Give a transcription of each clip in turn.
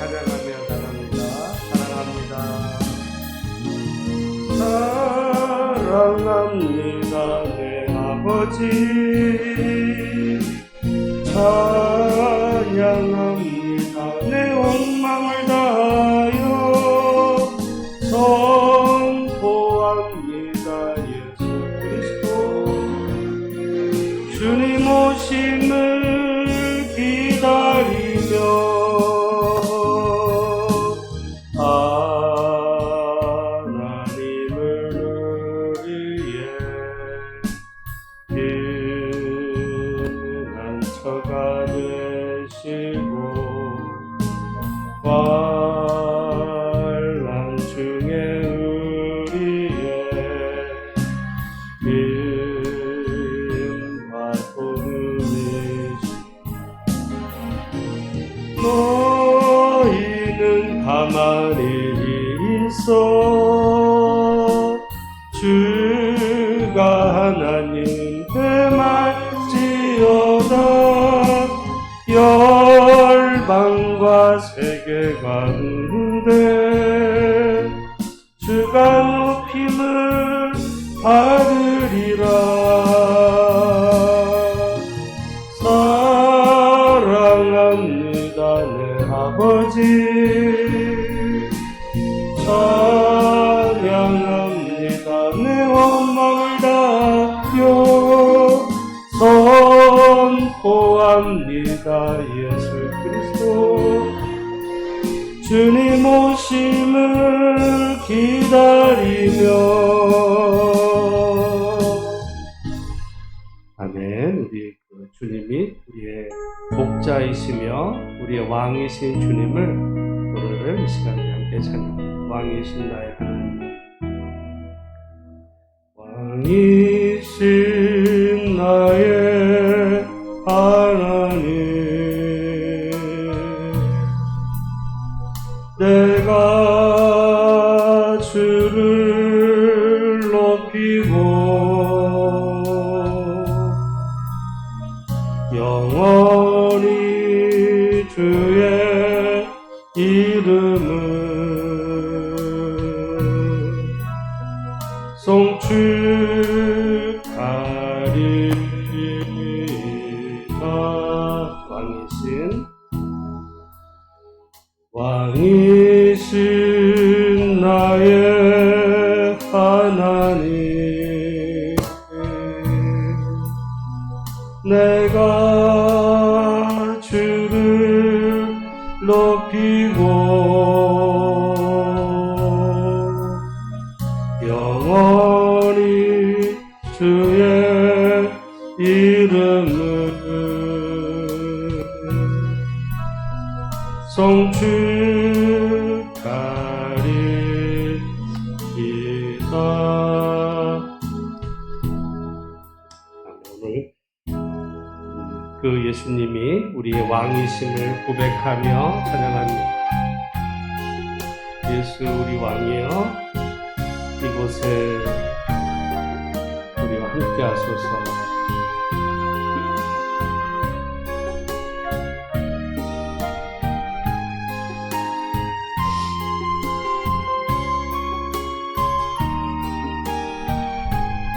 찬양하며 나갑니다. 사랑합니다 내 아버지, 찬양합니다 내 온 마음을 다하여 선포합니다 예수 그리스도. 주님 오심을 기다리며 하나님을 우리의 빛난 처가 되시고 환난 중에 우리의 힘과 도움이시. 너희는 가만히 있어 주가 하나님 대말지어다. 열방과 세계 가운데 주가 높임을 받으리라. 사랑합니다 내 아버지, 찬양합니다 내 온 마음을 다하여 선포합니다 예수 그리스도. 주님 오심을 기다리며. 아멘. 우리 주님이 우리의 목자이시며 우리의 왕이신 주님을 오늘 이 시간에 함께 찬양합니다. 왕이신 나의 하나님, 왕이신 나의 하나님, 내가 주를 높이고 영원히 주의 이름을 송축하리이다. 왕이신 나의 하나님, 내가 주를 높이고 영원히 주의 이름을 송축하리이다. 오늘 그 예수님이 우리의 왕이심을 고백하며 찬양합니다. 예수 우리 왕이여, 이곳에 우리와 함께 하소서.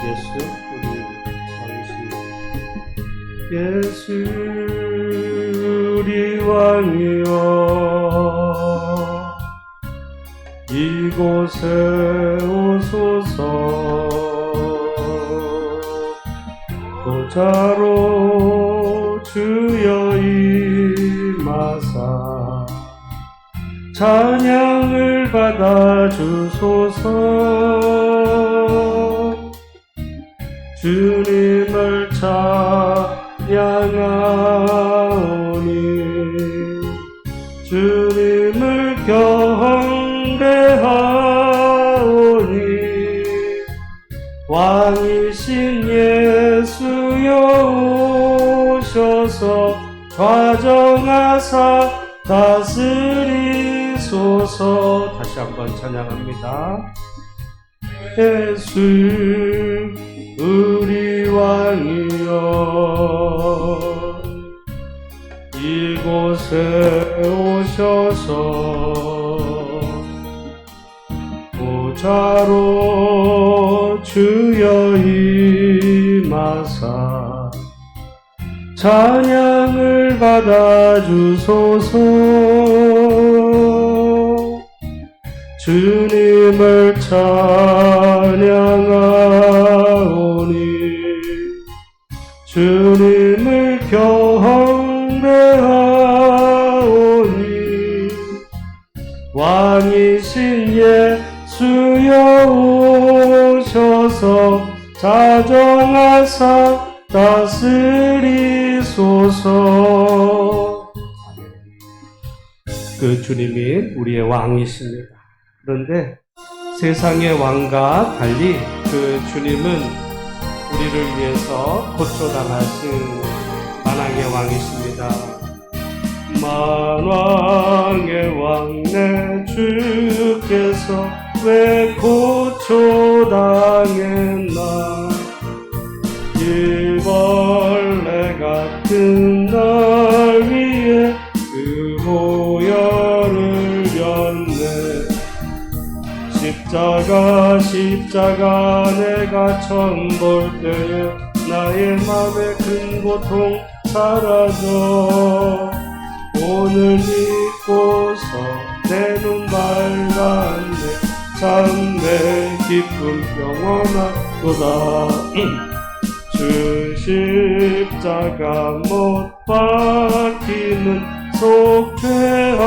예수 우리 왕이시여, 예수 우리 왕이여, 이곳에 오소서. 보좌로 주여 임하사 찬양을 받아 주소서. 주님을 찬양하오니 주님을 경배하오니 왕이신 예수여 오셔서 좌정하사 다스리소서. 다시 한번 찬양합니다. 예수 우리 왕이여, 이곳에 이곳에 오셔서 보좌로 주여 임하사 찬양을 받아주소서. 주님을 찬양하오니 주님을 경배하오니 왕이신 예수여 오셔서 자정하사 다스리소서. 그 주님이 우리의 왕이십니다. 그런데 세상의 왕과 달리 그 주님은 우리를 위해서 고초당하신 만왕의 왕이십니다. 만왕의 왕 내 주께서 왜 고초당했나. 일벌레 같은 날 위에 그 보혈을 렸네. 십자가 내가 처음 볼 때에 나의 맘의 큰 고통 사라져. 오늘 믿고서 내 눈 밝았네. 참 내 기쁨 영원하도다. 주 십자가 못 박히는 속죄함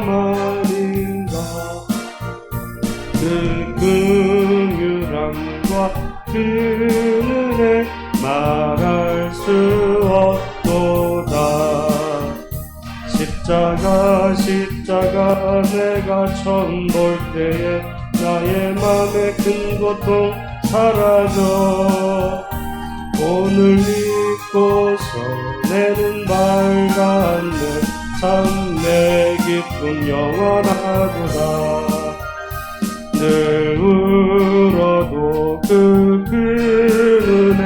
아닌가. 그 긍휼함과 그 은혜 말할 수 없도다. 십자가 내가 처음 볼 때에 나의 맘의 큰 고통 사라져. 오늘 믿고서 내 눈 밝았네. 참 내 기쁨 영원하도다. 늘 울어도 그 은혜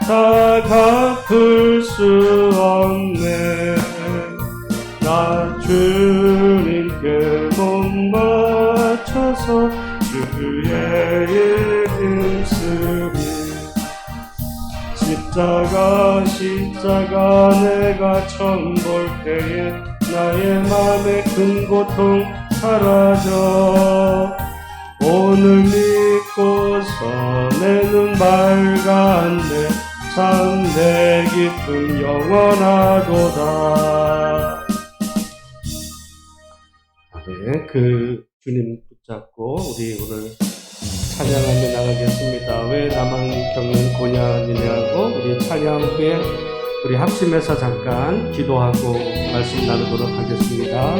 다 갚을 수 없네. 나 주님께 몸 바쳐서 주의 이름 쓰리. 십자가 내가 처음 볼 때에 나의 맘의 큰 고통 사라져. 오늘 믿고서 내 눈 밝았네. 참 내 기쁨 영원하도다. 네, 그 주님 붙잡고 우리 오늘 찬양하며 나가겠습니다. 왜 나만 겪는 고난이냐고. 우리 찬양 후에 우리 합심해서 잠깐 기도하고 말씀 나누도록 하겠습니다.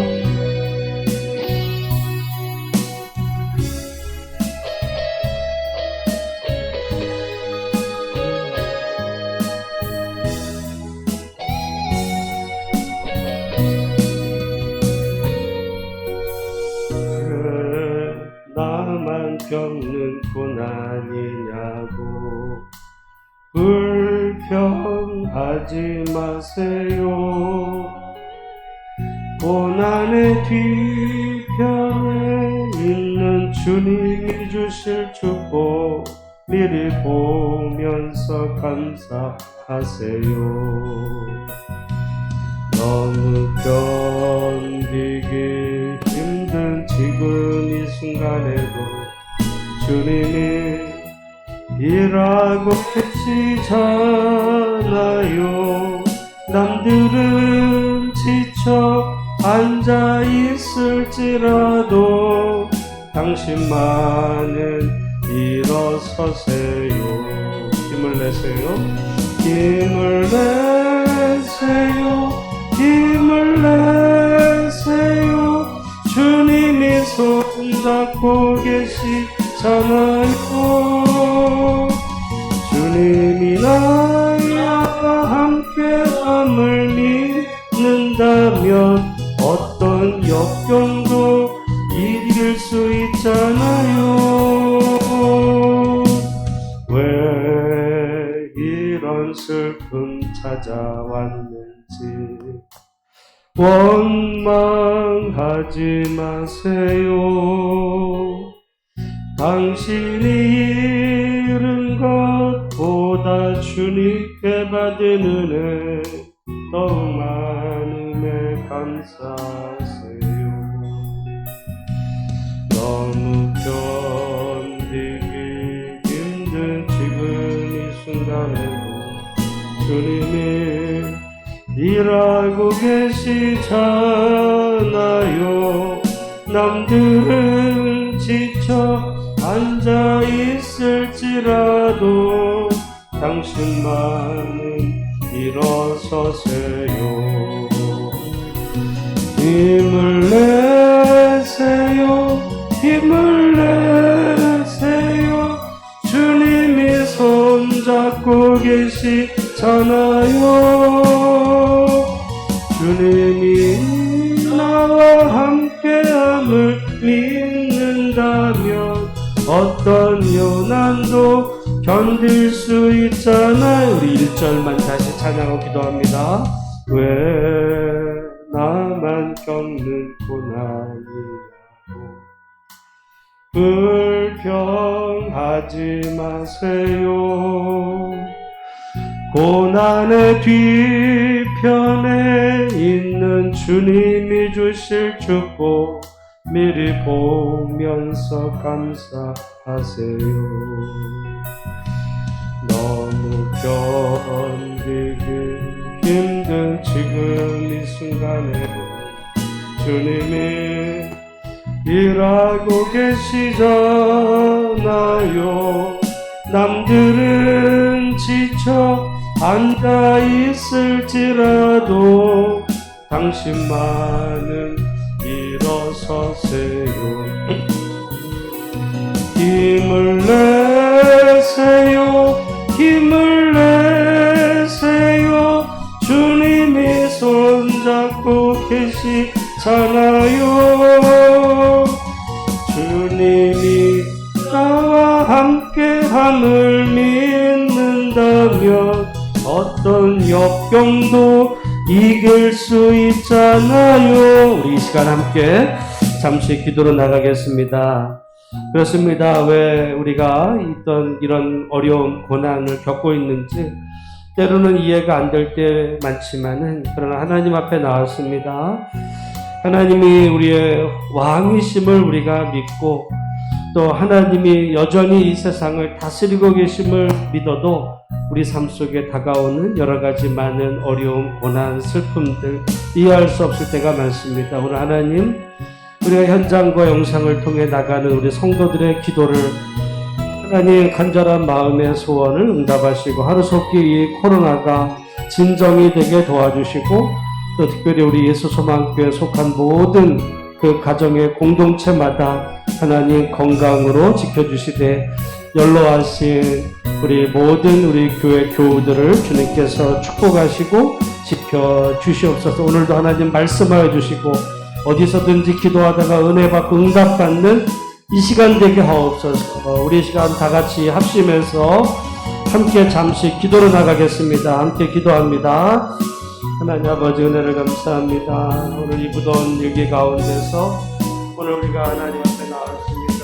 나만 겪는 고난이냐고 불평하지 마세요. 고난의 뒤편에 있는 주님이 주실 축복 미리 보면서 감사하세요. 너무 견디기 힘든 지금 이 순간에도 주님이 일하고 계시잖아요. 남들은 지쳐 앉아 있을지라도 당신만은 일어서세요. 힘을 내세요. 힘을 내세요. 힘을 내세요. 주님이 손잡고 계시잖아요. 주님이 나와 함께함을 믿는다면 어떤 역경도 이길 수 있잖아요. 왜 이런 슬픔 찾아왔는지 원망하지 마세요. 당신이 잃은 것보다 주님께 받은 은혜 더욱 많음에 감사하세요. 너무 견디기 힘든 지금 이 순간에도 주님이 일하고 계시잖아요. 남들은 지쳐 앉아 있을지라도 당신만은 일어서세요. 힘을 내세요. 힘을 내세요. 주님이 손잡고 계시잖아요. 주님이 나와 함께함을 믿는다면 어떤 요난도 견딜 수 있잖아요. 우리 1절만 다시 찬양하고 기도합니다. 왜 나만 겪는 고난이냐고 불평하지 마세요. 고난의 뒤편에 있는 주님이 주실 축복 미리 보면서 감사하세요. 너무 견디기 힘든 지금 이 순간에도 주님이 일하고 계시잖아요. 남들은 지쳐 앉아 있을지라도 당신만은 일어서세요. 힘을 내세요. 힘을 내세요. 주님이 손잡고 계시잖아요. 주님이 나와 함께함을 믿는다면 어떤 역경도 이길 수 있잖아요. 우리 이 시간 함께 잠시 기도로 나가겠습니다. 그렇습니다. 왜 우리가 이런 어려운 고난을 겪고 있는지 때로는 이해가 안 될 때 많지만은 그러나 하나님 앞에 나왔습니다. 하나님이 우리의 왕이심을 우리가 믿고 또 하나님이 여전히 이 세상을 다스리고 계심을 믿어도 우리 삶 속에 다가오는 여러 가지 많은 어려움, 고난, 슬픔들 이해할 수 없을 때가 많습니다. 오늘 하나님 우리가 현장과 영상을 통해 나가는 우리 성도들의 기도를 하나님 간절한 마음의 소원을 응답하시고 하루속히 이 코로나가 진정이 되게 도와주시고 또 특별히 우리 예수소망교회에 속한 모든 그 가정의 공동체마다 하나님 건강으로 지켜주시되 연로하신 우리 모든 우리 교회 교우들을 주님께서 축복하시고 지켜주시옵소서. 오늘도 하나님 말씀하여 주시고 어디서든지 기도하다가 은혜 받고 응답받는 이 시간 되게 하옵소서. 우리 시간 다 같이 합심해서 함께 잠시 기도로 나가겠습니다. 함께 기도합니다. 하나님 아버지 은혜를 감사합니다. 오늘 이 무더운 일기 가운데서 오늘 우리가 하나님 앞에 나왔습니다.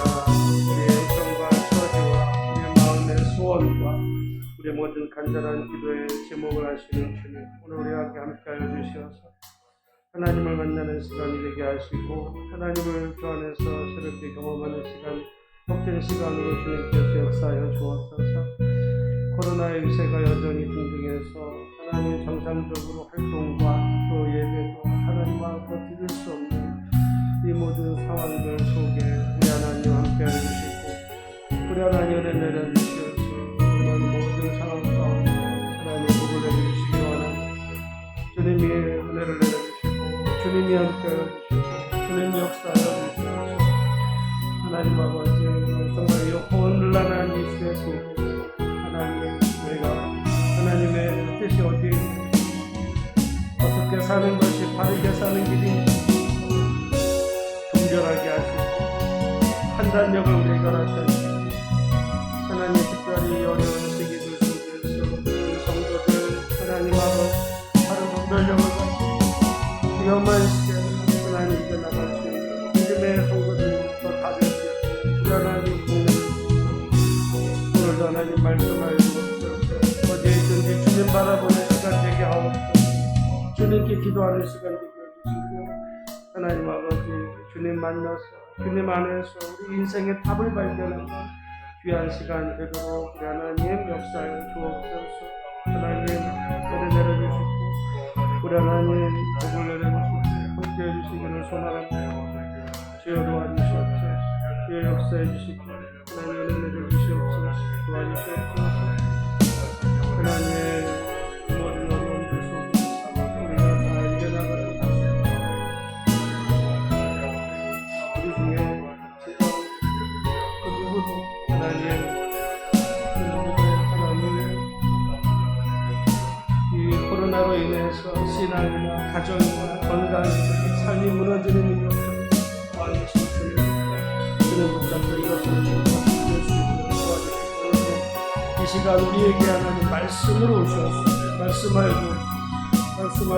우리의 정과 처지와 우리의 마음의 소원과 우리의 모든 간절한 기도에 제목을 하시는 주님, 오늘 우리와 함께하여 주시어서 하나님을 만나는 시간이 되게 하시고 하나님을 주 안에서 새롭게 경험하는 시간, 복된 시간으로 주님께서 역사하여 주옵소서. 코로나의 위세가 여전히 등등해서 하나님 정상적으로 활동과 또 예배도 하나님과 버틸 수 없는 이 모든 상황들 속에 우리 하나님 함께 해주시고 우리 하나님 은혜 내려주시옵소서. 이런 모든 상황 가운데 하나님 복을 내려주시기 원합니다. 주님이 은혜를 내려주시고 주님이 함께 해주시고 주님이 역사하여 주시옵소서. 하나님 아버지 정말 이 혼란한 이 시대 속에서 하나님 저희가 하나님의 뜻이 어디 어떻게 사는 것이 바르게 사는 길인지 분별하게 하시고 판단력을 우리가 나타내시고 하나님 특별히 어려운 시기들 속에서 우리 성도들 하나님 아버지 바른 분별력을 가지고 위험한 시대에 하나님 이겨나갈 수 있는 믿음의 선거들부터 다될 수 있는 불안한 국민을 오늘도 하나님 말씀하여 주옵소서. 어디에 있든지 주님 바라보는 시간 되게 하옵소서. 주님께 기도하는 시간 되게 해주시고 하나님 아버지 주님 만나서 주님 안에서 우리 인생의 답을 발견하는 귀한 시간 되도록 우리 하나님 역사에 주옵소서. 하나님 은혜 내려주시고 우리 하나님 복을 내려주시고 함께해 주시기를 소망합니다. 주여 도와주시옵소서. 주여 역사해 주시고 하나님 은혜 내려주시옵소서. 도와주시옵소서. 하나님 모든 어려운 속에서 우리가 다 이겨나가는 우리 중에 지금 그 누구도 하나님 이 코로나로 인해서 신앙이나 가정이나 건강, 삶이 무너지는 일이 없도록 왕이신 주님 주님 붙잡고 이것을 축복할 수 있도록 도와주시고 이 시간 우리에게 하나님 말씀으로 오셔서 말씀하여 주옵소서.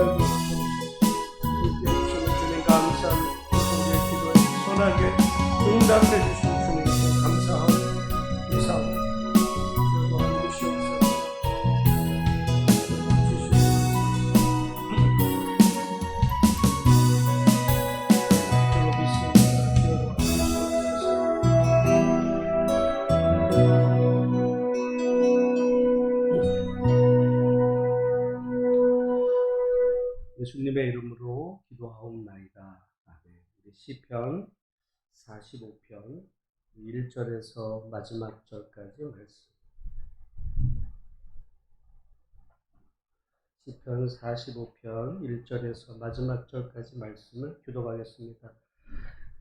함께 해주시는 주님 감사합니다. 우리의 기도에 선하게 응답해 주신 주님께 감사하고 감사합니다. 주여 도와주시옵소서. 예수님의 이름으로 기도하옵나이다. 아멘. 우리 시편 45편 1절에서 마지막 절까지 말씀. 시편 45편 1절에서 마지막 절까지 말씀을 교독하겠습니다.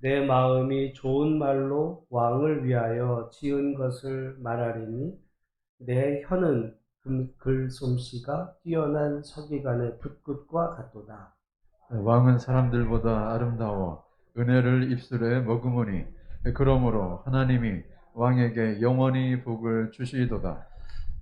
내 마음이 좋은 말로 왕을 위하여 지은 것을 말하리니 내 혀는 글솜씨가 뛰어난 서기관의 붓끝과 같도다. 왕은 사람들보다 아름다워 은혜를 입술에 머금으니 그러므로 하나님이 왕에게 영원히 복을 주시도다.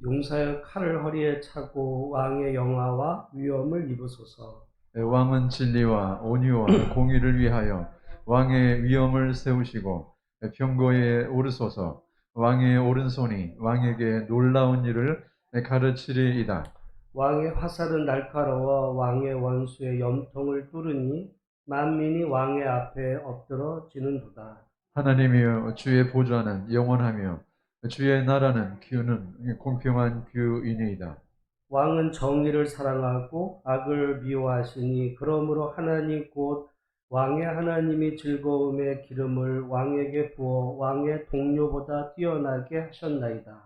용사여 칼을 허리에 차고 왕의 영화와 위엄을 입으소서. 왕은 진리와 온유와 공의를 위하여 왕의 위엄을 세우시고 병거에 오르소서. 왕의 오른손이 왕에게 놀라운 일을 가르치리이다. 왕의 화살은 날카로워 왕의 원수의 염통을 뚫으니 만민이 왕의 앞에 엎드러지는도다. 하나님이여 주의 보좌는 영원하며 주의 나라는 규는 공평한 규이니이다. 왕은 정의를 사랑하고 악을 미워하시니 그러므로 하나님 곧 왕의 하나님이 즐거움의 기름을 왕에게 부어 왕의 동료보다 뛰어나게 하셨나이다.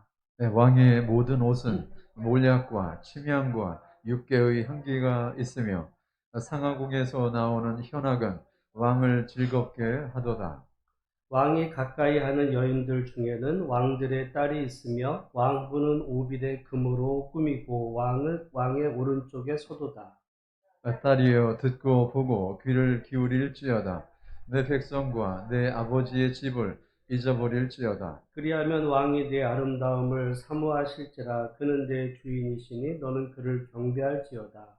왕의 모든 옷은 몰약과 침향과 육개의 향기가 있으며 상하궁에서 나오는 현악은 왕을 즐겁게 하도다. 왕이 가까이 하는 여인들 중에는 왕들의 딸이 있으며 왕부는 오빌의 금으로 꾸미고 왕의 오른쪽에 서도다. 딸이여 듣고 보고 귀를 기울일지어다. 내 백성과 내 아버지의 집을 잊어버릴지어다. 그리하면 왕이 네 아름다움을 사모하실지라. 그는 내 주인이시니 너는 그를 경배할지어다.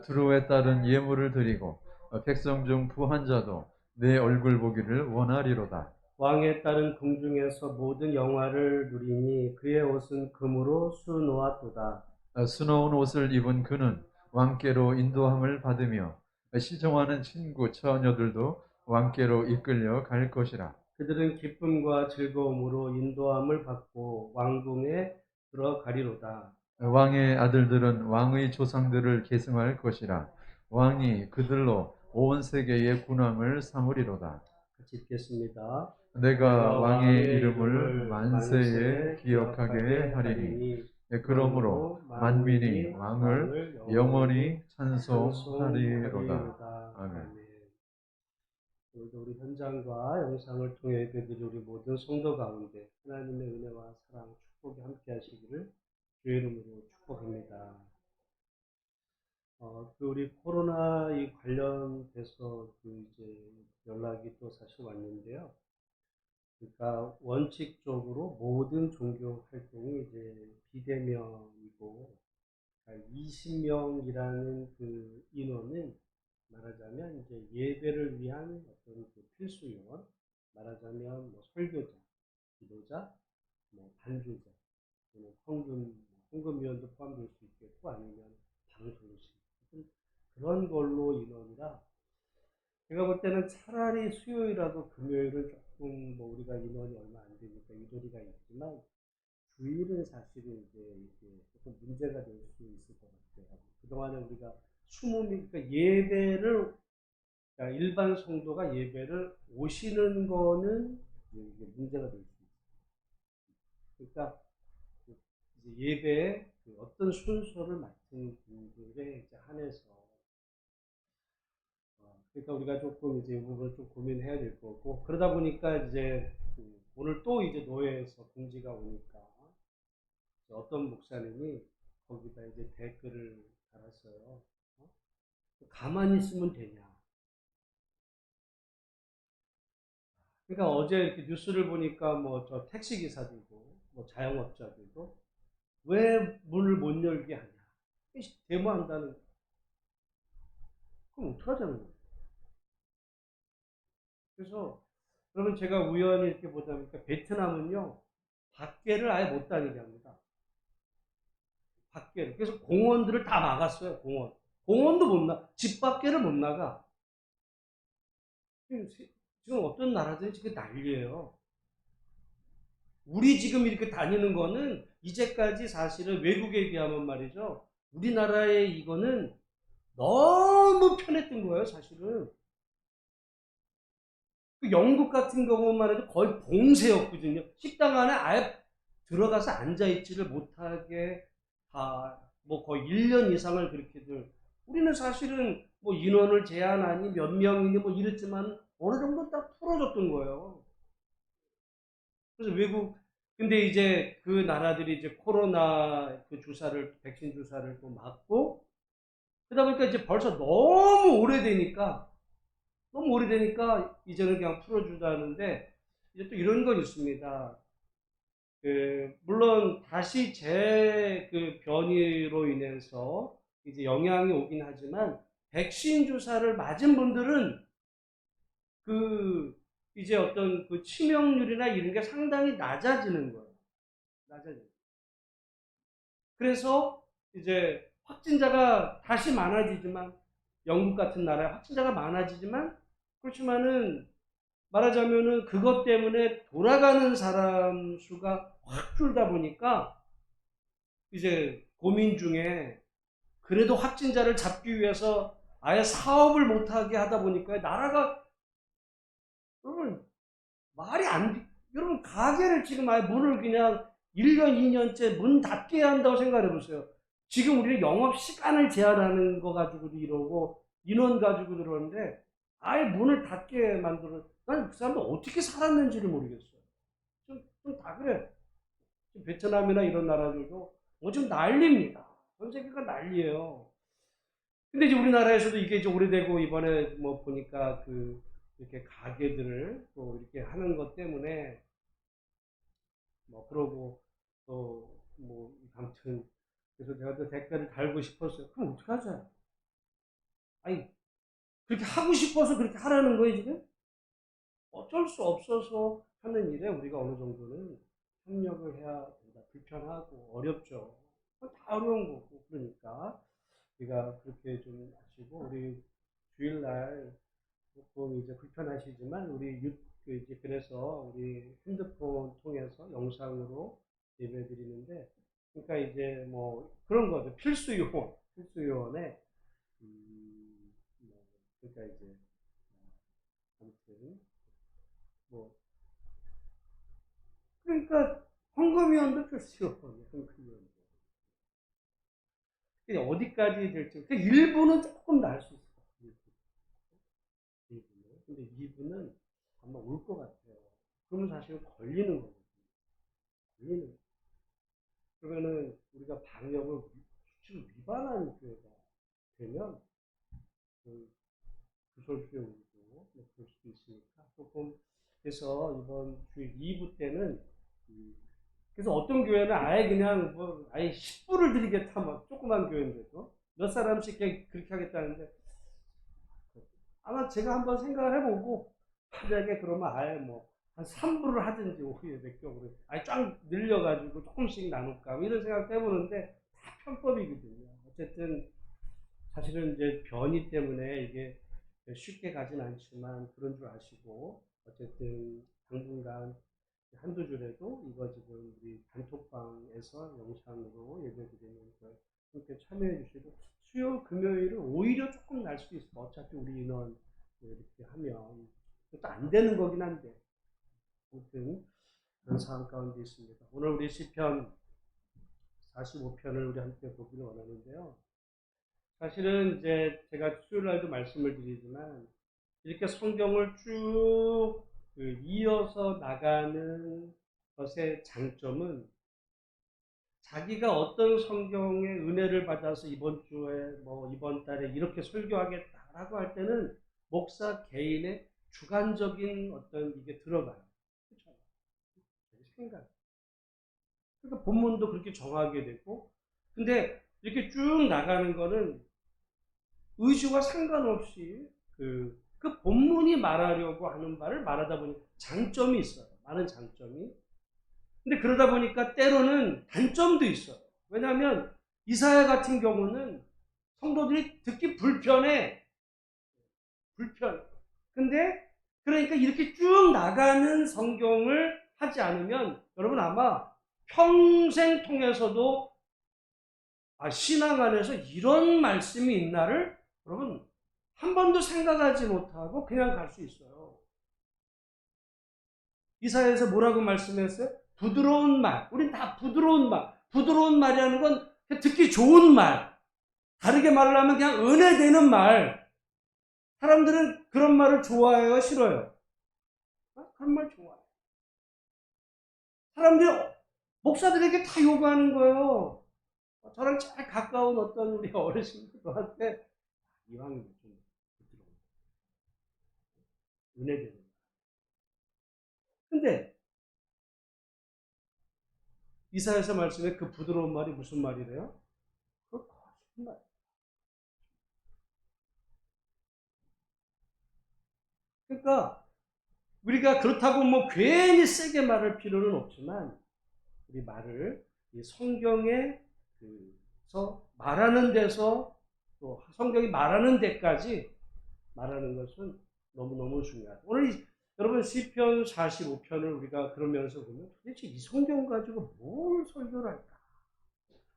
두루에 따른 예물을 드리고 백성 중 부한 자도 내 얼굴 보기를 원하리로다. 왕의 딸은 궁중에서 모든 영화를 누리니 그의 옷은 금으로 수놓았도다. 수놓은 옷을 입은 그는 왕께로 인도함을 받으며 시종하는 친구 처녀들도 왕께로 이끌려 갈 것이라. 그들은 기쁨과 즐거움으로 인도함을 받고 왕궁에 들어가리로다. 왕의 아들들은 왕의 조상들을 계승할 것이라. 왕이 그들로 온 세계의 군왕을 삼으리로다. 같이 읽겠습니다. 내가 왕의 이름을 만세에 기억하게 하리니 그러므로 만민이 왕을 영원히 찬송하리로다. 아멘. 오늘도 우리 현장과 영상을 통해 예배드릴 우리 모든 성도 가운데 하나님의 은혜와 사랑, 축복이 함께 하시기를 주의 이름으로 축복합니다. 우리 코로나 이 관련돼서 이제 연락이 또 사실 왔는데요. 그러니까 원칙적으로 모든 종교 활동이 이제 비대면이고, 20명이라는 그 인원은 말하자면 이제 예배를 위한 어떤 그 필수 요원, 말하자면 뭐 설교자, 기도자, 뭐 반주자, 또는 헌금위원도 포함될 수 있겠고 아니면 방송식 그런 걸로 인원이라 제가 볼 때는 차라리 수요일하고 금요일은 조금 뭐 우리가 인원이 얼마 안 되니까 유도리가 있지만 주일은 사실은 이제 이게 조금 문제가 될 수 있을 것 같아요. 그동안에 우리가 20명, 그러니까 예배를, 그러니까 일반 성도가 예배를 오시는 거는 이게 문제가 될 수 있어요. 그러니까 이제 예배에 그 어떤 순서를 맡은 분들에 이제 한해서 그러니까 우리가 조금 이제 이 부분을 좀 고민해야 될 거고 그러다 보니까 이제 오늘 또 이제 노예에서 공지가 오니까 어떤 목사님이 거기다 이제 댓글을 달았어요. 가만히 있으면 되냐. 그러니까 어제 이렇게 뉴스를 보니까 뭐 저 택시 기사들도 뭐 자영업자들도 왜 문을 못 열게 하냐. 데모한다는 거. 그럼 어떡하자는 거예요. 그래서 여러분 제가 우연히 이렇게 보다 보니까 베트남은요 밖에를 아예 못 다니게 합니다. 밖에. 그래서 공원들을 다 막았어요. 공원도 못 집 밖에를 못 나가. 지금 어떤 나라들이 지금 난리예요. 우리 지금 이렇게 다니는 거는 이제까지 사실은 외국에 비하면 말이죠. 우리나라의 이거는 너무 편했던 거예요, 사실은. 그 영국 같은 경우만 해도 거의 봉쇄였거든요. 식당 안에 아예 들어가서 앉아있지를 못하게 다, 뭐 거의 1년 이상을 그렇게들. 우리는 사실은 뭐 인원을 제한하니 몇 명이니 뭐 이랬지만 어느 정도 딱 풀어줬던 거예요. 그래서 근데 이제 그 나라들이 이제 코로나 그 백신 주사를 또 맞고, 그러다 보니까 이제 벌써 너무 오래되니까 이제는 그냥 풀어주다는데, 이제 또 이런 건 있습니다. 물론 다시 그 변이로 인해서 이제 영향이 오긴 하지만, 백신 주사를 맞은 분들은 이제 어떤 그 치명률이나 이런 게 상당히 낮아지는 거예요. 낮아지는. 그래서 이제 확진자가 다시 많아지지만, 영국 같은 나라에 확진자가 많아지지만, 그렇지만은 말하자면은 그것 때문에 돌아가는 사람 수가 확 줄다 보니까 이제 고민 중에 그래도 확진자를 잡기 위해서 아예 사업을 못하게 하다 보니까 나라가 여러분 말이 여러분 가게를 지금 아예 문을 그냥 1년, 2년째 문 닫게 한다고 생각해 보세요. 지금 우리는 영업 시간을 제한하는 거 가지고도 이러고 인원 가지고 그러는데 아예 문을 닫게 만들어. 난 그 사람들 어떻게 살았는지를 모르겠어요. 좀 다 그래. 지금 베트남이나 이런 나라들도 좀 난리입니다. 전 세계가 난리예요. 근데 이제 우리나라에서도 이게 이제 오래되고 이번에 뭐 보니까 이렇게 가게들을 또 이렇게 하는 것 때문에 뭐 그러고 또 뭐 아무튼 그래서 제가 또 댓글을 달고 싶었어요. 그럼 어떡하자? 아니 그렇게 하고 싶어서 그렇게 하라는 거예요 지금? 어쩔 수 없어서 하는 일에 우리가 어느 정도는 협력을 해야 된다. 불편하고 어렵죠. 다 어려운 거고 그러니까 우리가 그렇게 좀 하시고 우리 주일날 조금 이제 불편하시지만 이제 그래서 우리 핸드폰 통해서 영상으로 예배 드리는데 그러니까 이제 뭐 그런 거죠. 필수 요원에 뭐 그러니까 이제 아무튼 뭐 그러니까 헌금위원도 필수 요원이에요. 헌금위원도 어디까지 될지 그러니까 일부는 조금 나을 수 있을 것 같아요. 일부는. 근데 2부는 아마 올 것 같아요. 그러면 사실 걸리는 거거든요. 걸리는 거. 그러면은 우리가 방역을 수치를 위반하는 교회가 되면 구설수용이고 뭐 그럴 수도 있으니까 조금 그래서 이번 주일 2부 때는 그래서 어떤 교회는 아예 그냥 뭐 아예 10부를 드리겠다 막 조그만 교회인데도 몇 사람씩 그렇게 하겠다는데 아마 제가 한번 생각을 해보고, 만약에 그러면 아예 뭐, 한 3부를 하든지, 오후에 몇 경우를, 아예 쫙 늘려가지고 조금씩 나눌까, 뭐 이런 생각도 해보는데, 다 편법이거든요. 어쨌든, 사실은 이제 변이 때문에 이게 쉽게 가진 않지만, 그런 줄 아시고, 어쨌든, 당분간 한두 주라도 이거 지금 우리 단톡방에서 영상으로 예배드리는 걸 함께 참여해 주시고, 수요 금요일은 오히려 조금 날 수도 있어. 어차피 우리 인원 이렇게 하면 또 안 되는 거긴 한데, 아무튼 그런 상황 가운데 있습니다. 오늘 우리 시편 45편을 우리 함께 보기를 원하는데요. 사실은 이제 제가 수요일 날도 말씀을 드리지만, 이렇게 성경을 쭉 이어서 나가는 것의 장점은, 자기가 어떤 성경의 은혜를 받아서 이번 주에 뭐 이번 달에 이렇게 설교하겠다라고 할 때는 목사 개인의 주관적인 어떤 이게 들어가요. 그렇죠? 생각. 그러니까 본문도 그렇게 정하게 되고, 근데 이렇게 쭉 나가는 거는 의지와 상관없이 그 본문이 말하려고 하는 바를 말하다 보니 장점이 있어요. 많은 장점이. 근데 그러다 보니까 때로는 단점도 있어요. 왜냐하면 이사야 같은 경우는 성도들이 듣기 불편해. 불편. 근데 그러니까 이렇게 쭉 나가는 성경을 하지 않으면 여러분 아마 평생 통해서도 신앙 안에서 이런 말씀이 있나를 여러분 한 번도 생각하지 못하고 그냥 갈 수 있어요. 이사야에서 뭐라고 말씀했어요? 부드러운 말. 우린 다 부드러운 말. 부드러운 말이라는 건 듣기 좋은 말. 다르게 말을 하면 그냥 은혜되는 말. 사람들은 그런 말을 좋아해요? 싫어요? 그런 말 좋아해요. 사람들이 목사들에게 다 요구하는 거예요. 저랑 잘 가까운 어떤 우리 어르신들한테 이왕이면 좀 부드러운 은혜되는 말. 근데 이사야서 말씀에 그 부드러운 말이 무슨 말이래요? 그 거짓말. 그러니까 우리가 그렇다고 뭐 괜히 세게 말할 필요는 없지만, 우리 말을 이 성경에서 말하는 데서 또 성경이 말하는 데까지 말하는 것은 너무너무 중요하다. 오늘 여러분 시편 45편을 우리가 그러면서 보면 도대체 이 성경 가지고 뭘 설교를 할까?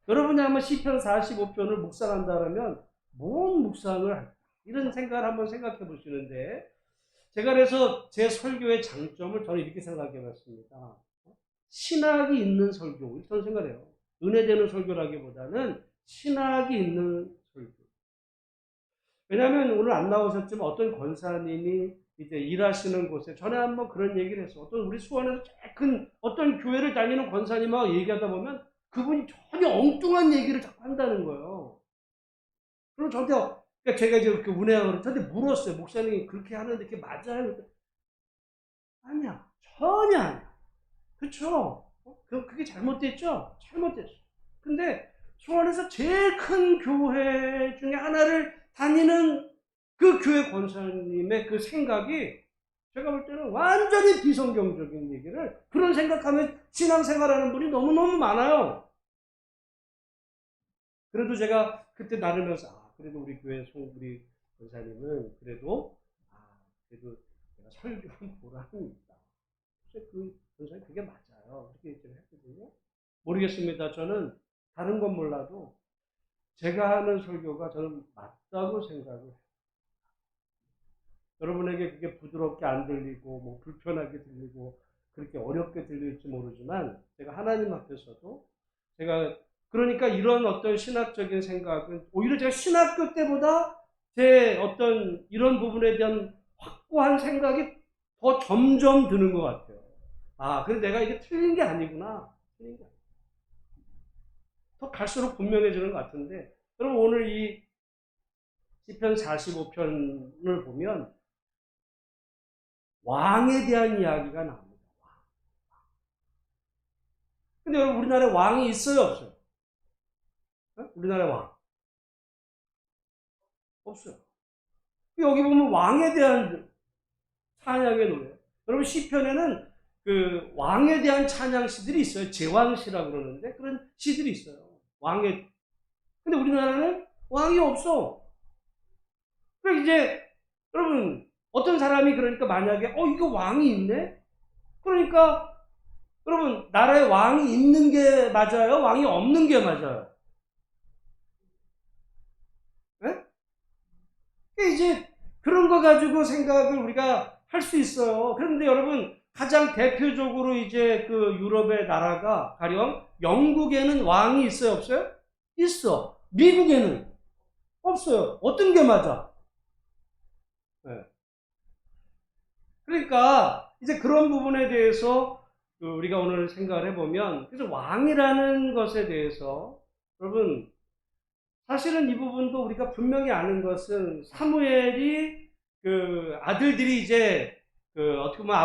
여러분이 한번 시편 45편을 묵상한다면 뭔 묵상을 할까? 이런 생각을 한번 생각해 보시는데, 제가 그래서 제 설교의 장점을 저는 이렇게 생각해 봤습니다. 신학이 있는 설교, 저는 생각해요. 은혜되는 설교라기보다는 신학이 있는 설교. 왜냐하면 오늘 안 나오셨지만 어떤 권사님이 이제 일하시는 곳에 전에 한번 그런 얘기를 했어. 어떤 우리 수원에서 제일 큰 어떤 교회를 다니는 권사님하고 얘기하다 보면 그분이 전혀 엉뚱한 얘기를 자꾸 한다는 거예요. 그럼 저한테, 그러니까 제가 이제 그 운행을 저한테 물었어요. 목사님이 그렇게 하는데 그게 맞아요? 아니야. 전혀 아니야. 그쵸? 그게 잘못됐죠? 잘못됐어. 근데 수원에서 제일 큰 교회 중에 하나를 다니는 그 교회 권사님의 그 생각이 제가 볼 때는 완전히 비성경적인 얘기를, 그런 생각하면 신앙생활하는 분이 너무너무 많아요. 그래도 제가 그때 나누면서 그래도 우리 교회 우리 권사님은 그래도 내가 설교한 보람이 있다. 그 권사님 그게 맞아요. 그렇게 얘기를 했거든요. 모르겠습니다. 저는 다른 건 몰라도 제가 하는 설교가 저는 맞다고 생각을 해요. 여러분에게 그게 부드럽게 안 들리고 뭐 불편하게 들리고 그렇게 어렵게 들릴지 모르지만, 제가 하나님 앞에서도 제가 그러니까 이런 어떤 신학적인 생각은 오히려 제가 신학교 때보다 제 어떤 이런 부분에 대한 확고한 생각이 더 점점 드는 것 같아요. 그래서 내가 이게 틀린 게 아니구나. 틀린 게 아니구나. 더 갈수록 분명해지는 것 같은데, 여러분 오늘 이 시편 45편을 보면 왕에 대한 이야기가 나옵니다. 근데 여러분 우리나라에 왕이 있어요, 없어요? 우리나라에 왕 없어요. 여기 보면 왕에 대한 찬양의 노래. 여러분 시편에는 그 왕에 대한 찬양 시들이 있어요. 제왕시라고 그러는데 그런 시들이 있어요. 왕의. 근데 우리나라는 왕이 없어. 그러니까 이제 여러분 어떤 사람이 그러니까 만약에 이거 왕이 있네? 그러니까 여러분 나라에 왕이 있는 게 맞아요? 왕이 없는 게 맞아요? 네? 그러니까 이제 그런 거 가지고 생각을 우리가 할 수 있어요. 그런데 여러분 가장 대표적으로 이제 그 유럽의 나라가 가령 영국에는 왕이 있어요? 없어요? 있어. 미국에는 없어요. 어떤 게 맞아? 네. 그러니까 이제 그런 부분에 대해서 우리가 오늘 생각을 해보면 그래서 왕이라는 것에 대해서 여러분 사실은 이 부분도 우리가 분명히 아는 것은 사무엘이 그 아들들이 이제 그 어떻게 보면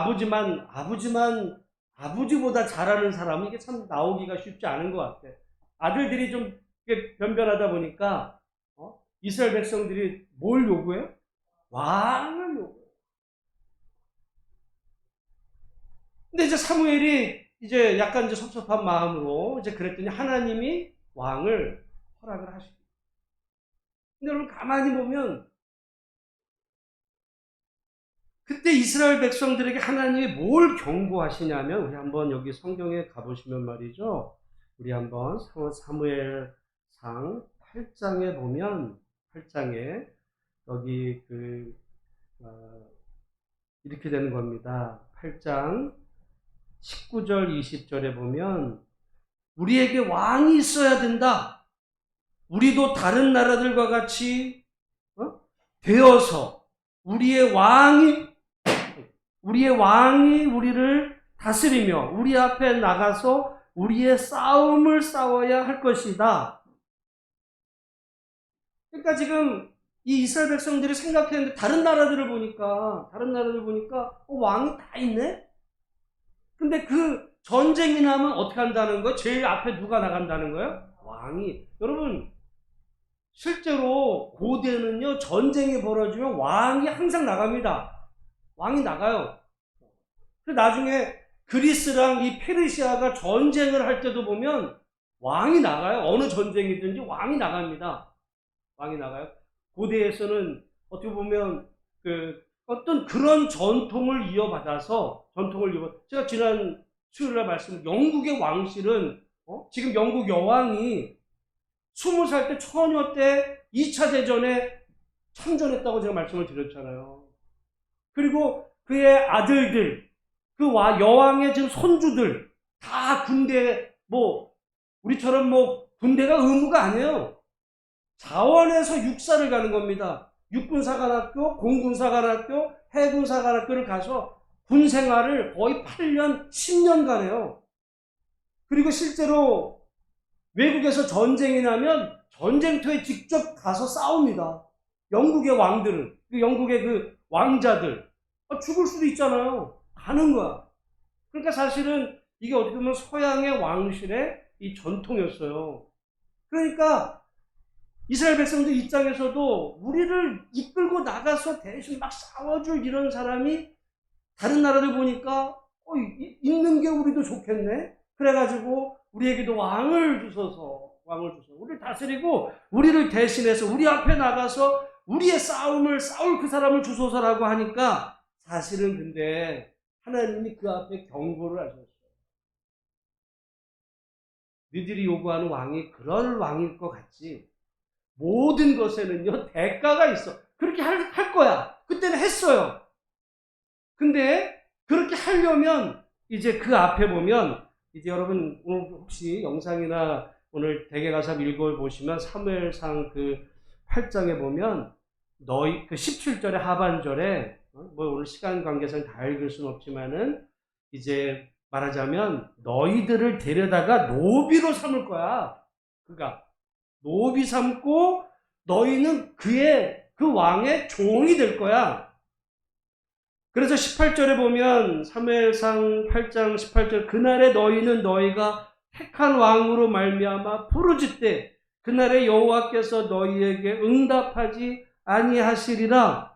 아버지만 아버지보다 잘하는 사람은 이게 참 나오기가 쉽지 않은 것 같아. 아들들이 좀 변변하다 보니까 이스라엘 백성들이 뭘 요구해요? 왕을 요구해요. 근데 이제 사무엘이 이제 약간 이제 섭섭한 마음으로 이제 그랬더니 하나님이 왕을 허락을 하시고. 근데 여러분 가만히 보면 그때 이스라엘 백성들에게 하나님이 뭘 경고하시냐면 우리 한번 여기 성경에 가보시면 말이죠. 우리 한번 사무엘상 8장에 보면 8장에 여기 이렇게 되는 겁니다. 8장 19절 20절에 보면 우리에게 왕이 있어야 된다. 우리도 다른 나라들과 같이 되어서 우리의 왕이 우리를 다스리며 우리 앞에 나가서 우리의 싸움을 싸워야 할 것이다. 그러니까 지금 이 이스라엘 백성들이 생각했는데 다른 나라들을 보니까 왕이 다 있네? 근데 그 전쟁이 나면 어떻게 한다는 거예요? 제일 앞에 누가 나간다는 거예요? 왕이. 여러분 실제로 고대는요 전쟁이 벌어지면 왕이 항상 나갑니다. 왕이 나가요. 나중에 그리스랑 이 페르시아가 전쟁을 할 때도 보면 왕이 나가요. 어느 전쟁이든지 왕이 나갑니다. 왕이 나가요. 고대에서는 어떻게 보면 어떤 그런 전통을 이어받아서 제가 지난 수요일날 말씀 영국의 왕실은 지금 영국 여왕이 20살 때 처녀 때 2차 대전에 참전했다고 제가 말씀을 드렸잖아요. 그리고 그의 아들들, 여왕의 지금 손주들 다 군대 우리처럼 군대가 의무가 아니에요. 자원에서 육사를 가는 겁니다. 육군사관학교, 공군사관학교, 해군사관학교를 가서 군 생활을 거의 8년, 10년간 해요. 그리고 실제로 외국에서 전쟁이 나면 전쟁터에 직접 가서 싸웁니다. 영국의 왕들은, 영국의 왕자들 죽을 수도 있잖아요. 가는 거야. 그러니까 사실은 이게 어떻게 보면 서양의 왕실의 이 전통이었어요. 그러니까 이스라엘 백성들 입장에서도 우리를 이끌고 나가서 대신 막 싸워줄 이런 사람이 다른 나라를 보니까 있는 게 우리도 좋겠네. 그래가지고 우리에게도 왕을 주소서 우리를 다스리고 우리를 대신해서 우리 앞에 나가서 우리의 싸움을 싸울 그 사람을 주소서라고 하니까 사실은 근데 하나님이 그 앞에 경고를 하셨어요. 너희들이 요구하는 왕이 그럴 왕일 것 같지. 모든 것에는요 대가가 있어. 그렇게 할 거야. 그때는 했어요. 근데 그렇게 하려면 이제 그 앞에 보면 이제 여러분 오늘 혹시 영상이나 오늘 댁에 가서 읽어보시면 사무엘상 8장에 보면 너희 17절의 하반절에 오늘 시간 관계상 다 읽을 수는 없지만은 이제 말하자면 너희들을 데려다가 노비로 삼을 거야. 그러니까 노비 삼고 너희는 그 왕의 종이 될 거야. 그래서 18절에 보면 사무엘상 8장 18절 그날에 너희는 너희가 택한 왕으로 말미암아 부르짖되 그날에 여호와께서 너희에게 응답하지 아니하시리라.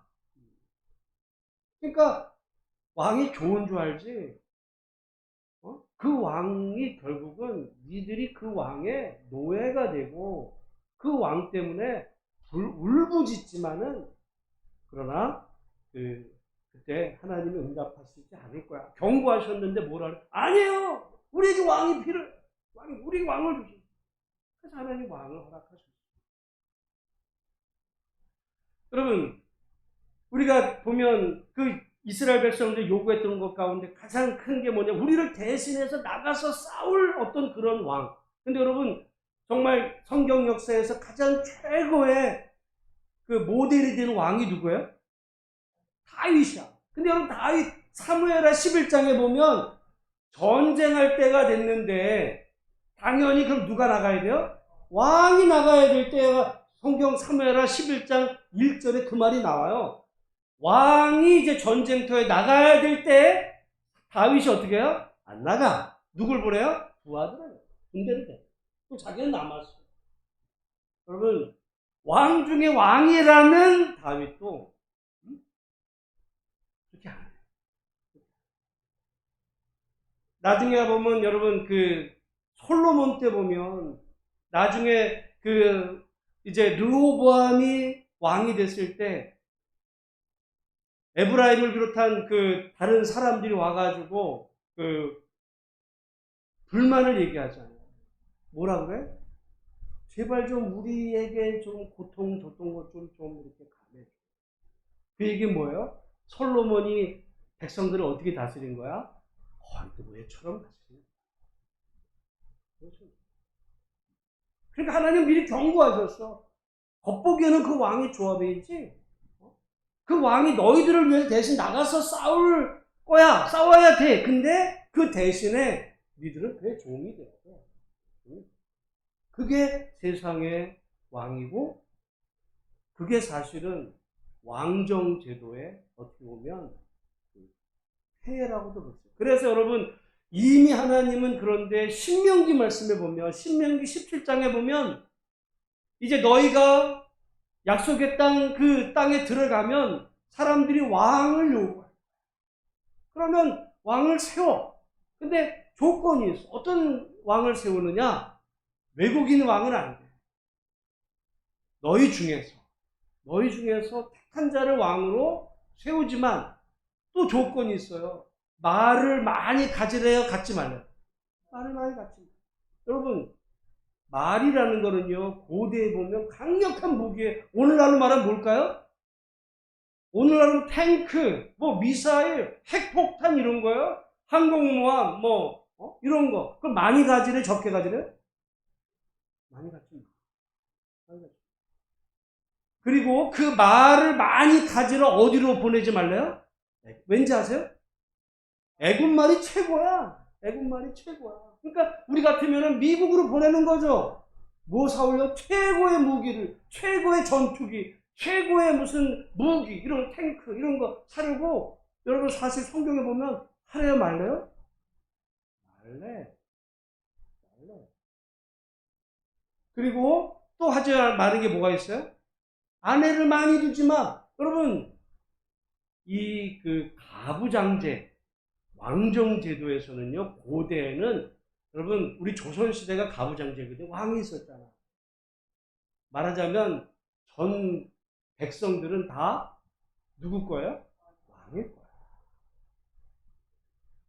그러니까 왕이 좋은 줄 알지. 그 왕이 결국은 니들이 그 왕의 노예가 되고 그 왕 때문에 울부짖지만은 그러나 그때 하나님이 응답하시지 않을 거야. 경고하셨는데 뭐라 그래? 아니에요. 우리에게 왕이 필요해. 우리 왕을 주시. 그래서 하나님 왕을 허락하셨어요. 여러분, 우리가 보면 그 이스라엘 백성들 요구했던 것 가운데 가장 큰 게 뭐냐? 우리를 대신해서 나가서 싸울 어떤 그런 왕. 근데 여러분, 정말 성경 역사에서 가장 최고의 그 모델이 되는 왕이 누구예요? 다윗이야. 근데 여러분, 다윗 사무엘하 11장에 보면 전쟁할 때가 됐는데 당연히 그럼 누가 나가야 돼요? 왕이 나가야 될 때가 성경 사무엘하 11장 1절에 그 말이 나와요. 왕이 이제 전쟁터에 나가야 될 때 다윗이 어떻게 해요? 안 나가. 누굴 보내요? 부하들을. 군대를 대. 또 자기는 남았어. 여러분, 왕 중에 왕이라는 다윗도 그렇게 안 해요. 나중에 보면 여러분 그 솔로몬 때 보면 나중에 그 이제 르호보암이 왕이 됐을 때 에브라임을 비롯한 그 다른 사람들이 와가지고 그 불만을 얘기하잖아요. 뭐라 그래? 제발 좀 우리에게 좀 고통 줬던 것 좀 이렇게 감해줘. 그 얘기 뭐예요? 솔로몬이 백성들을 어떻게 다스린 거야? 노예처럼 다스린 거야. 그러니까 하나님 미리 경고하셨어. 겉보기에는 그 왕이 좋아 보이지? 그 왕이 너희들을 위해서 대신 나가서 싸울 거야. 싸워야 돼. 근데 그 대신에 너희들은 그의 종이 돼야 돼. 그게 세상의 왕이고 그게 사실은 왕정 제도의 어떻게 보면 폐해라고도 볼수 있어요. 그래서 여러분 이미 하나님은 그런데 신명기 말씀에 보면 신명기 17장에 보면 이제 너희가 약속의 땅, 그 땅에 들어가면 사람들이 왕을 요구해. 그러면 왕을 세워. 근데 조건이 있어. 어떤 왕을 세우느냐? 외국인 왕은 안 돼. 너희 중에서 택한 자를 왕으로 세우지만 또 조건이 있어요. 말을 많이 가지래요? 갖지 말래요? 말을 많이 갖지 말래요. 여러분, 말이라는 거는요, 고대에 보면 강력한 무기에, 오늘날로 말하면 뭘까요? 오늘날은 탱크, 미사일, 핵폭탄 이런 거요? 항공모함, 이런 거. 그걸 많이 가지래, 적게 가지래? 많이 갖습니다. 그리고 그 말을 많이 가지러 어디로 보내지 말래요? 왠지 아세요? 애국말이 최고야. 애국말이 최고야. 그러니까 우리 같으면 미국으로 보내는 거죠. 뭐 사올려? 최고의 무기를, 최고의 전투기, 최고의 무슨 무기, 이런 탱크, 이런 거 사려고. 여러분 사실 성경에 보면 하래요 말래요? 말래. 그리고 또 하지 말은 게 뭐가 있어요? 아내를 많이 두지 마. 여러분 이 그 가부장제 왕정 제도에서는요, 고대에는 여러분 우리 조선 시대가 가부장제거든요. 왕이 있었잖아. 말하자면 전 백성들은 다 누구 거예요? 왕일 거예요.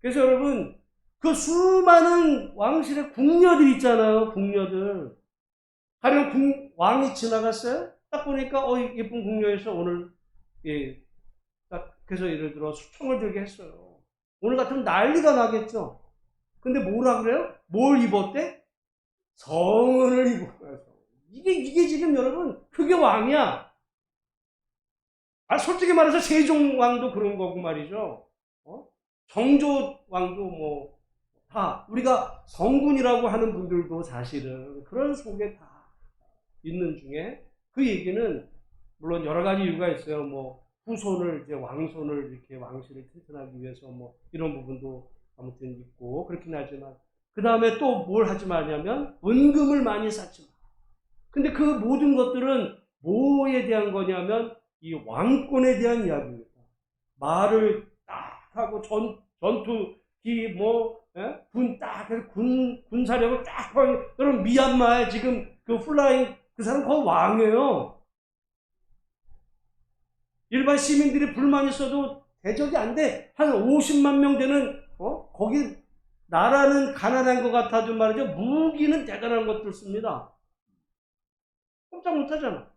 그래서 여러분 그 수많은 왕실의 궁녀들 있잖아요. 궁녀들. 가령 왕이 지나갔어요. 딱 보니까 예쁜 궁녀에서 오늘 딱 그래서 예를 들어 수청을 들게 했어요. 오늘 같으면 난리가 나겠죠. 근데 뭐라 그래요? 뭘 입었대? 성은을 입었어요. 이게 지금 여러분 그게 왕이야. 솔직히 말해서 세종왕도 그런 거고 말이죠. 정조왕도 다 우리가 성군이라고 하는 분들도 사실은 그런 속에 다 있는 중에 그 얘기는 물론 여러 가지 이유가 있어요. 후손을 이제 왕손을 이렇게 왕실을 튼튼하기 위해서 이런 부분도 아무튼 있고 그렇긴 하지만 그 다음에 또 뭘 하지 말냐면 은금을 많이 쌓지 마. 근데 그 모든 것들은 뭐에 대한 거냐면 이 왕권에 대한 이야기입니다. 말을 딱 하고 전투기 군 딱 해서 군사력을 딱 하고, 여러분 미얀마에 지금 그 플라잉 그 사람 거의 왕이에요. 일반 시민들이 불만 있어도 대적이 안 돼. 한 50만 명 되는 거기 나라는 가난한 것 같아도 말이죠. 무기는 대단한 것들 씁니다. 꼼짝 못 하잖아.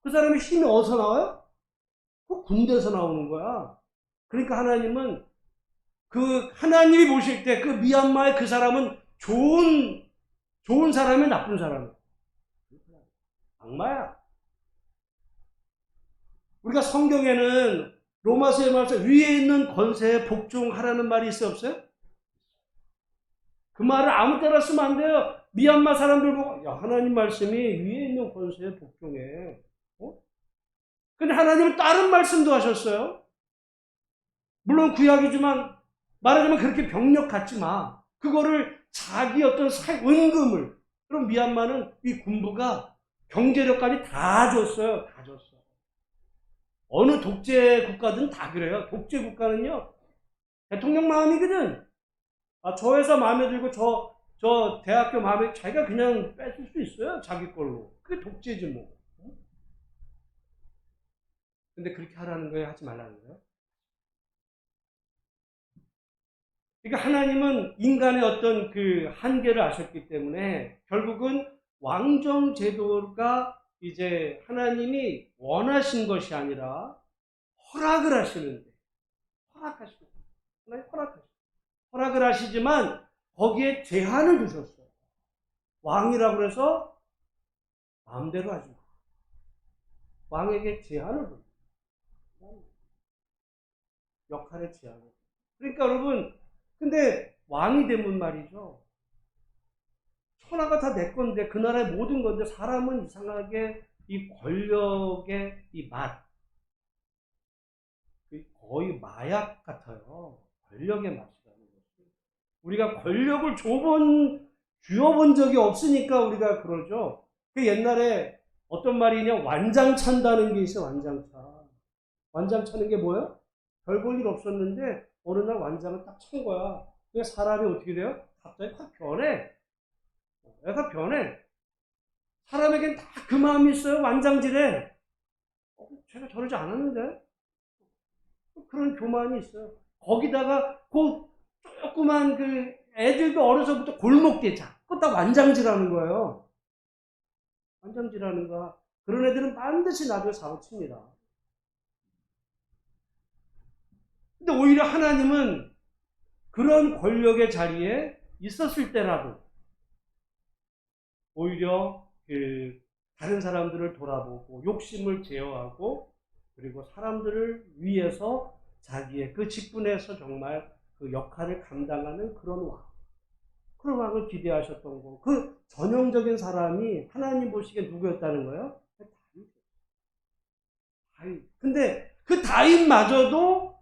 그 사람의 힘이 어디서 나와요? 그 군대에서 나오는 거야. 그러니까 하나님은 그 하나님이 보실 때 그 미얀마의 그 사람은 좋은 사람이 나쁜 사람이야. 악마야. 우리가 성경에는 로마서에 말해서 위에 있는 권세에 복종하라는 말이 있어요, 없어요? 그 말을 아무 때나 쓰면 안 돼요. 미얀마 사람들 보고, 야, 하나님 말씀이 위에 있는 권세에 복종해. 근데 하나님은 다른 말씀도 하셨어요. 물론 구약이지만 말하자면 그렇게 병력 갖지 마. 그거를 자기 어떤 은금을. 그럼 미얀마는 이 군부가 경제력까지 다 줬어요. 다 줬어. 어느 독재 국가든 다 그래요. 독재 국가는요, 대통령 마음이거든. 아, 저 회사 마음에 들고 저 대학교 마음에 자기가 그냥 뺏을 수 있어요. 자기 걸로. 그게 독재지 뭐. 근데 그렇게 하라는 거예요? 하지 말라는 거예요? 그러니까 하나님은 인간의 어떤 그 한계를 아셨기 때문에 결국은 왕정 제도가 이제 하나님이 원하신 것이 아니라 허락을 하시는데, 하나님 허락을 하시지만 거기에 제한을 두셨어요. 왕이라고 해서 마음대로 하지 마. 왕에게 제한을 둬. 역할의 제한을. 그러니까 여러분, 근데 왕이 되면 말이죠. 천하가 다 내 건데, 그 나라의 모든 건데, 사람은 이상하게 이 권력의 이 맛, 거의 마약 같아요. 권력의 맛이라는 것이. 우리가 권력을 쥐어본 적이 없으니까 우리가 그러죠. 그 옛날에 어떤 말이냐, 완장찬다는 게 있어요, 완장차. 완장차는 게 뭐예요? 별 볼 일 없었는데, 어느 날 완장을 딱 찬 거야. 그게 사람이 어떻게 돼요? 갑자기 확 변해. 애가 변해. 사람에겐 다 그 마음이 있어요. 완장질에. 제가 저러지 않았는데? 그런 교만이 있어요. 거기다가 그 조그만 그 애들도 어려서부터 골목대장. 그거 다 완장질하는 거예요. 완장질하는 거야. 그런 애들은 반드시 나중에 사고 칩니다. 근데 오히려 하나님은 그런 권력의 자리에 있었을 때라도 오히려 다른 사람들을 돌아보고 욕심을 제어하고 그리고 사람들을 위해서 자기의 그 직분에서 정말 그 역할을 감당하는 그런 왕을 기대하셨던 거고, 그 전형적인 사람이 하나님 보시기에 누구였다는 거예요? 다윗. 근데 그 다윗마저도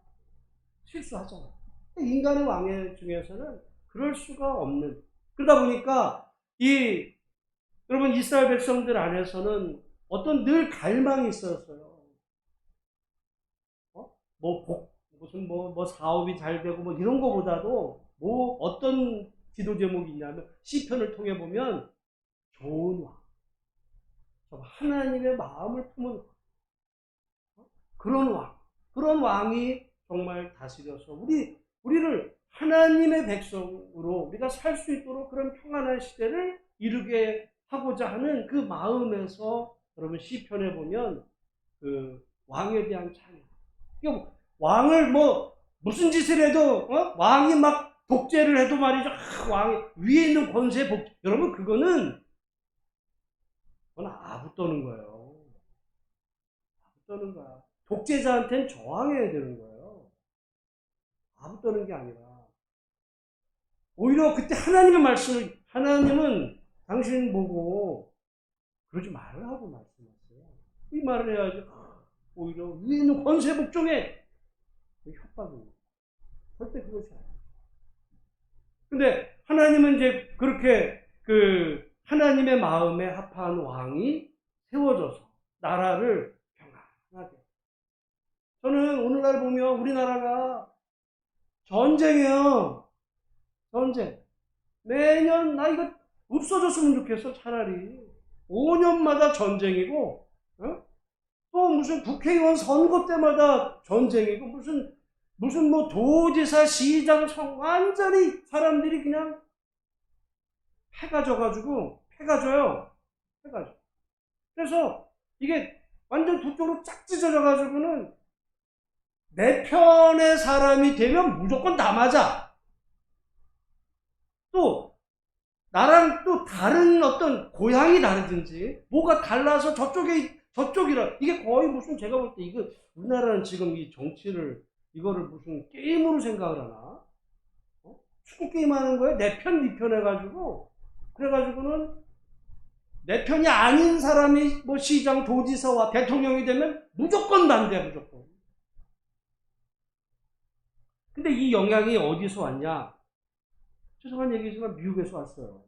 실수하잖아요. 인간의 왕의 중에서는 그럴 수가 없는. 그러다 보니까 여러분 이스라엘 백성들 안에서는 어떤 늘 갈망이 있었어요. 무슨 사업이 잘 되고 뭐 이런 거보다도 어떤 기도 제목이 있냐면 시편을 통해 보면 좋은 왕, 하나님의 마음을 품은 그런 왕이 정말 다스려서 우리를 하나님의 백성으로 우리가 살 수 있도록 그런 평안한 시대를 이루게 하고자 하는 그 마음에서 여러분 시편에 보면 그 왕에 대한 찬양. 왕을 무슨 짓을 해도 왕이 막 독재를 해도 말이죠. 왕이 위에 있는 권세 여러분 그건 아부 떠는 거예요. 아부 떠는 거야. 독재자한테는 저항해야 되는 거예요. 아부 떠는 게 아니라 오히려 그때 하나님의 말씀을 하나님은 당신 보고 그러지 말라고 말씀하세요. 이 말을 해야지. 오히려 위에 있는 권세 복종에 협박입니다. 절대 그것이 아니에요. 근데 하나님은 이제 그렇게 하나님의 마음에 합한 왕이 세워져서 나라를 평안하게 저는 오늘날 보면 우리나라가 전쟁이에요. 전쟁. 매년 나 이거 없어졌으면 좋겠어. 차라리 5년마다 전쟁이고, 어? 또 무슨 국회의원 선거 때마다 전쟁이고, 무슨 뭐 도지사, 시장, 완전히 사람들이 그냥 패가 져가지고 패가 져요. 그래서 이게 완전 두 쪽으로 쫙 찢어져가지고는 내 편의 사람이 되면 무조건 다 맞아. 또 나랑 또 다른 어떤 고향이 다르든지 뭐가 달라서 저쪽이라, 이게 거의 무슨, 제가 볼 때 이거 우리나라는 지금 이 정치를 이거를 무슨 게임으로 생각을 하나? 축구 게임 하는 거에 내 편, 네 편 해가지고, 그래가지고는 내 편이 아닌 사람이 뭐 시장, 도지사와 대통령이 되면 무조건 반대, 무조건. 근데 이 영향이 어디서 왔냐? 죄송한 얘기지만 미국에서 왔어요.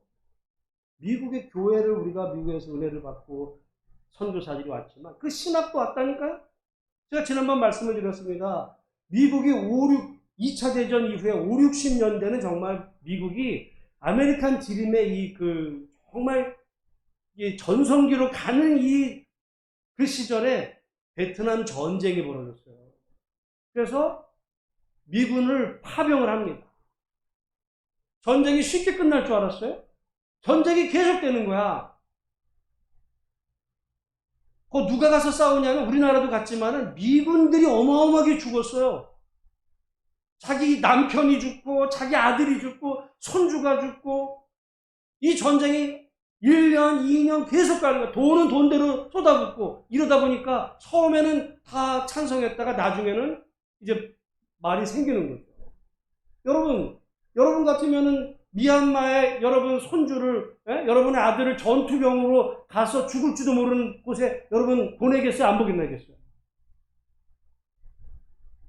미국의 교회를, 우리가 미국에서 은혜를 받고 선교사들이 왔지만 그 신학도 왔다니까요? 제가 지난번 말씀을 드렸습니다. 미국이 2차 대전 이후에 5, 60년대는 정말 미국이 아메리칸 드림의 정말 전성기로 가는 그 시절에 베트남 전쟁이 벌어졌어요. 그래서 미군을 파병을 합니다. 전쟁이 쉽게 끝날 줄 알았어요? 전쟁이 계속되는 거야. 누가 가서 싸우냐면 우리나라도 갔지만은 미군들이 어마어마하게 죽었어요. 자기 남편이 죽고 자기 아들이 죽고 손주가 죽고, 이 전쟁이 1년, 2년 계속 가는 거야. 돈은 돈대로 쏟아붓고, 이러다 보니까 처음에는 다 찬성했다가 나중에는 이제 말이 생기는 거죠. 여러분 같으면은 미얀마에 여러분 손주를, 여러분의 아들을 전투병으로 가서 죽을지도 모르는 곳에 여러분 보내겠어요? 안 보내겠어요?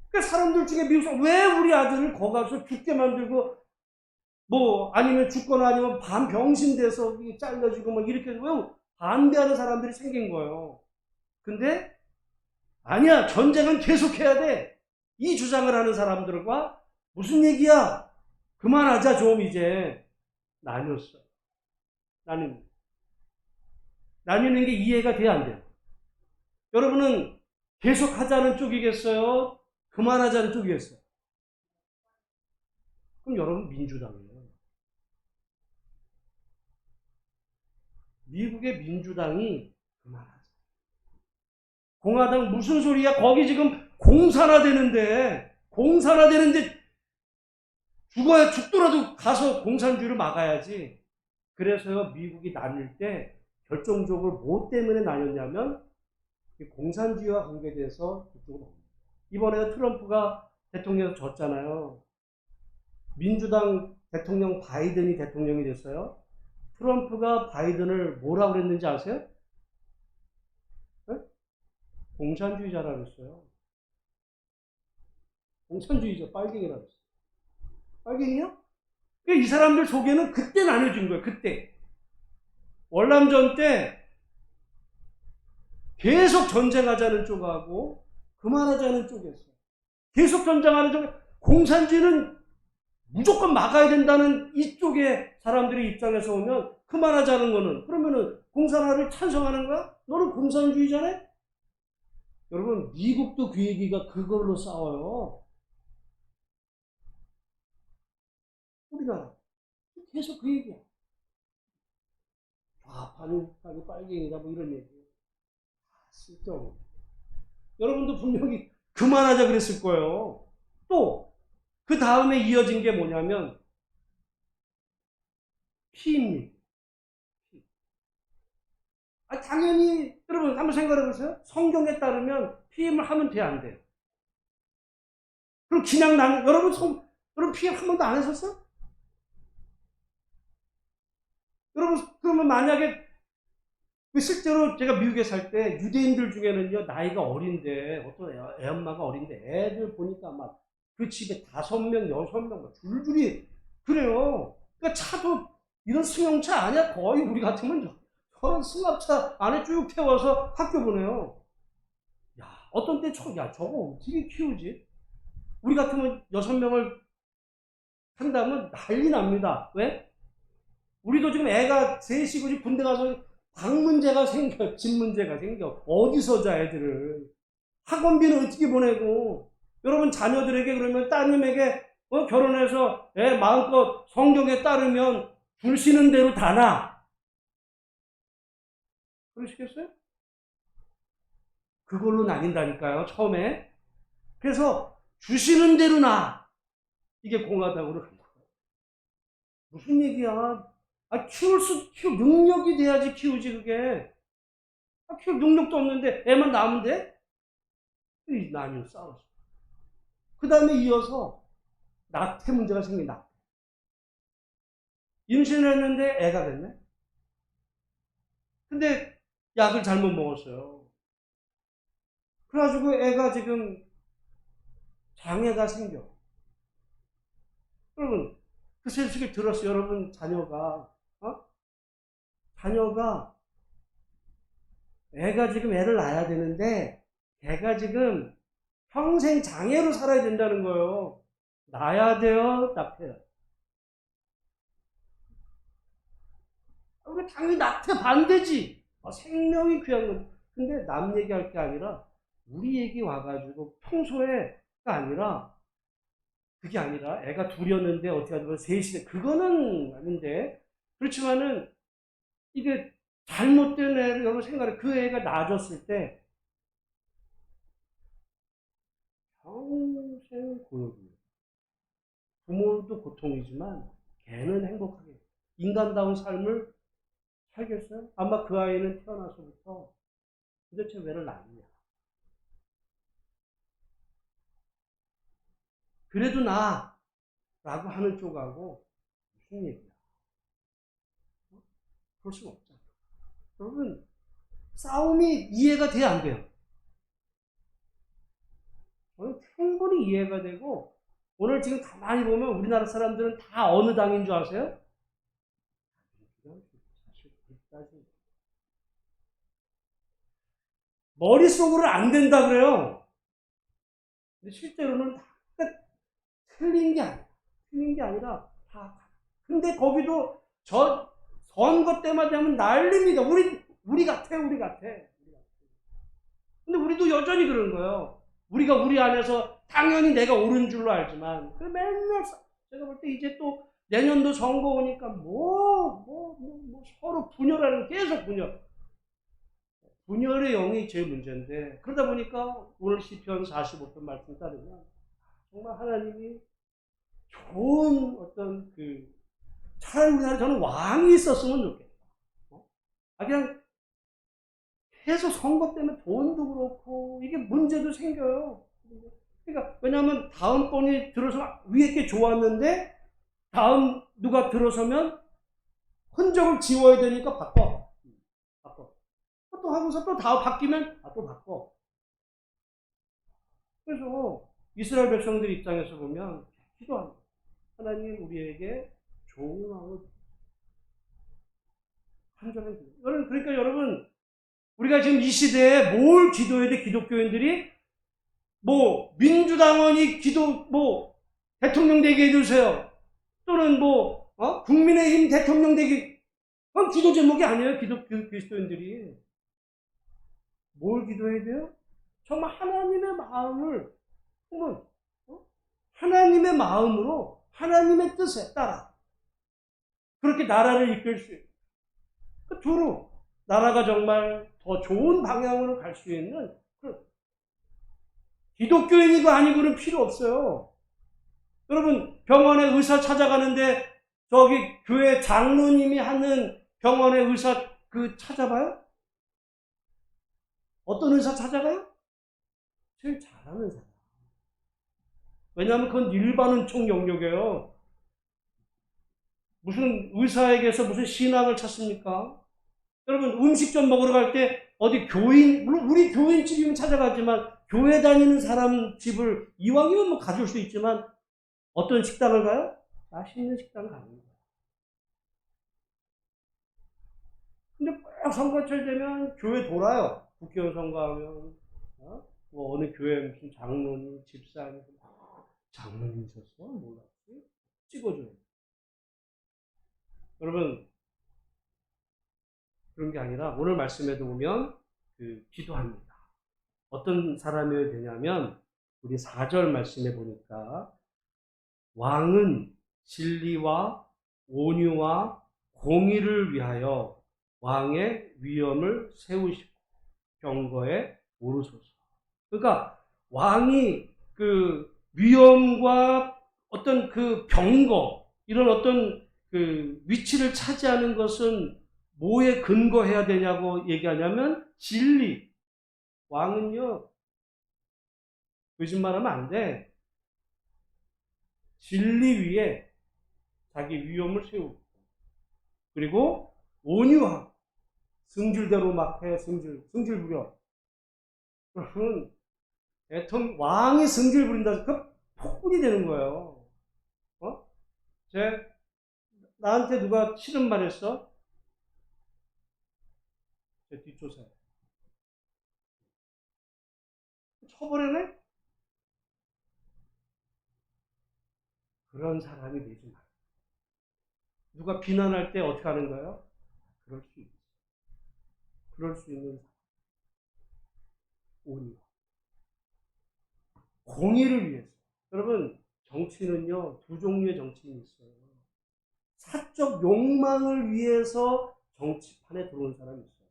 그러니까 사람들 중에 미국 사람, 왜 우리 아들을 거기 가서 죽게 만들고, 뭐 아니면 죽거나 아니면 반병신돼서 잘려지고 뭐 이렇게, 왜 반대하는 사람들이 생긴 거예요. 근데 아니야, 전쟁은 계속해야 돼. 이 주장을 하는 사람들과 무슨 얘기야? 그만하자 좀 이제. 나뉘었어. 나뉘는 게 이해가 돼야 안 돼요? 여러분은 계속하자는 쪽이겠어요? 그만하자는 쪽이겠어요? 그럼 여러분 민주당이에요. 미국의 민주당이 그만하자. 공화당 무슨 소리야? 거기 지금 공사나 되는데 죽더라도 가서 공산주의를 막아야지. 그래서요, 미국이 나뉠 때 결정적으로 뭐 때문에 나뉘었냐면 공산주의와 관계돼서 그쪽으로 옵니다. 이번에 트럼프가 대통령에서 졌잖아요. 민주당 대통령 바이든이 대통령이 됐어요. 트럼프가 바이든을 뭐라고 그랬는지 아세요? 네? 공산주의자라고 했어요. 공산주의자, 빨갱이라고 했어요. 빨갱이요? 이 사람들 속에는 그때 나눠진 거예요. 그때 월남전 때 계속 전쟁하자는 쪽하고 그만하자는 쪽이었어요. 계속 전쟁하는 쪽, 공산주의는 무조건 막아야 된다는 이쪽의 사람들의 입장에서 오면 그만하자는 거는, 그러면은 공산화를 찬성하는 거야? 너는 공산주의자네? 여러분, 미국도 그 얘기가 그걸로 싸워요. 우리나라 계속 그 얘기야. 좌파는 빨갱이다 뭐 이런 얘기. 쓸데없는. 여러분도 분명히 그만하자 그랬을 거예요. 또 그 다음에 이어진 게 뭐냐면 피임입니다. 당연히 여러분 한번 생각해 보세요. 성경에 따르면 피임을 하면 돼, 안 돼? 그럼 그냥 나는, 여러분 피임 한 번도 안 했었어? 여러분, 그러면 만약에 실제로 제가 미국에 살 때 유대인들 중에는요, 나이가 어린데, 어떤 애 엄마가 어린데 애들 보니까 막 그 집에 5명, 6명 막 줄줄이 그래요. 그러니까 차도 이런 승용차 아니야? 거의 우리 같으면 저런 승합차 안에 쭉 태워서 학교 보내요. 야, 어떤 때 야, 저거 어떻게 키우지? 우리 같으면 6명을 한다면 난리 납니다. 왜? 우리도 지금 애가 셋이고 지금 군대 가서 방 문제가 생겨, 집 문제가 생겨. 어디서 자, 애들을. 학원비는 어떻게 보내고. 여러분 자녀들에게 그러면 따님에게 결혼해서 애 마음껏 성경에 따르면 주시는 대로 다나. 그러시겠어요? 그걸로 나뉜다니까요, 처음에. 그래서 주시는 대로 나. 이게 공화당으로 간다. 무슨 얘기야? 키울 능력이 돼야지 키우지, 그게. 키울 능력도 없는데 애만 낳으면 돼? 이 나뉘어 싸웠어. 그 다음에 이어서 낙태 문제가 생긴다. 임신을 했는데 애가 됐네? 근데 약을 잘못 먹었어요. 그래가지고 애가 지금 장애가 생겨. 여러분, 그 소식을 들었어요. 여러분, 자녀가, 애가 지금 애를 낳아야 되는데, 걔가 지금 평생 장애로 살아야 된다는 거예요. 낳아야 돼요, 낙태요. 우리 당연히 낙태 반대지. 생명이 귀한 건. 근데 남 얘기할 게 아니라, 우리 얘기 와가지고, 평소에가 아니라, 그게 아니라 애가 둘이었는데 어떻게 하든 셋이네. 그거는 아닌데. 그렇지만은 이게 잘못된 애를 여러분 생각해. 그 애가 낳아졌을 때 평생 고역입니다. 부모도 고통이지만 걔는 행복하게 인간다운 삶을 살겠어요? 아마 그 아이는 태어나서부터 도대체 왜를 낳느냐. 그래도 라고 하는 쪽하고 무슨 얘기야. 그럴 수가 없잖아. 여러분, 싸움이 이해가 돼야 안 돼요? 저는 충분히 이해가 되고, 오늘 지금 가만히 보면 우리나라 사람들은 다 어느 당인 줄 아세요? 사실 머릿속으로 안 된다 그래요. 근데 실제로는 다 틀린 게 아니야. 틀린 게 아니라 다. 근데 거기도 선거 때마다 하면 난립니다. 우리 같아. 근데 우리도 여전히 그런 거예요. 우리가 우리 안에서 당연히 내가 옳은 줄로 알지만, 맨날, 제가 볼 때 이제 또 내년도 선거 오니까 서로 분열하는, 계속 분열. 분열의 영이 제일 문제인데, 그러다 보니까 오늘 시편 45편 말씀 따르면, 정말 하나님이 좋은 어떤 차라리 우리나라에 저는 왕이 있었으면 좋겠다. 그냥 계속 선거 때문에 돈도 그렇고 이게 문제도 생겨요. 그러니까 왜냐하면 다음번이 들어서 위에 게 좋았는데 다음 누가 들어서면 흔적을 지워야 되니까 바꿔. 또 하고서 또 다 바뀌면 또 바꿔. 그래서 이스라엘 백성들 입장에서 보면 기도합니다. 하나님 우리에게 좋은 왕을 한정해 주세요. 그러니까 여러분, 우리가 지금 이 시대에 뭘 기도해야 돼? 기독교인들이 민주당원이 대통령 되게 해주세요. 또는 국민의힘 대통령 되게. 그건 기도 제목이 아니에요. 그리스도인들이 뭘 기도해야 돼요? 정말 하나님의 마음을 하나님의 마음으로 하나님의 뜻에 따라 그렇게 나라를 이끌 수 있고, 두루 나라가 정말 더 좋은 방향으로 갈 수 있는 기독교인이고 아니고는 필요 없어요. 여러분, 병원에 의사 찾아가는데 저기 교회 장로님이 하는 병원에 의사 찾아봐요? 어떤 의사 찾아가요? 제일 잘하는 사람. 왜냐하면 그건 일반 은총 영역이에요. 무슨 의사에게서 무슨 신앙을 찾습니까? 여러분, 음식점 먹으러 갈 때 어디 물론 우리 교인 집이면 찾아가지만 교회 다니는 사람 집을 이왕이면 가줄 수 있지만 어떤 식당을 가요? 맛있는 식당을 가는 거예요. 근데 꼭 선거철 되면 교회 돌아요. 국회의원 선거하면 뭐 어느 교회 무슨 장로님, 집사님, 장로님이셨어? 몰랐지? 찍어줘요. 여러분, 그런 게 아니라 오늘 말씀에도 보면 기도합니다. 어떤 사람이 되냐면 우리 4절 말씀에 보니까 왕은 진리와 온유와 공의를 위하여 왕의 위엄을 세우시고 경거에 오르소서. 그러니까 왕이 그 위엄과 어떤 그 병거 이런 어떤 그 위치를 차지하는 것은 뭐에 근거해야 되냐고 얘기하냐면 진리. 왕은요 거짓말하면 안 돼. 진리 위에 자기 위엄을 세우고 그리고 온유하고 승질대로 막 해. 승질 부려. 그러면 왕이 승질 부린다. 그 폭군이 되는 거예요. 나한테 누가 싫은 말 했어? 제 뒷조사에. 처벌해내? 그런 사람이 되지 마. 누가 비난할 때 어떻게 하는 거예요? 그럴 수 있어. 그럴 수 있는 사람. 온유. 공의를 위해서. 여러분, 정치는요, 두 종류의 정치인이 있어요. 사적 욕망을 위해서 정치판에 들어온 사람이 있어요.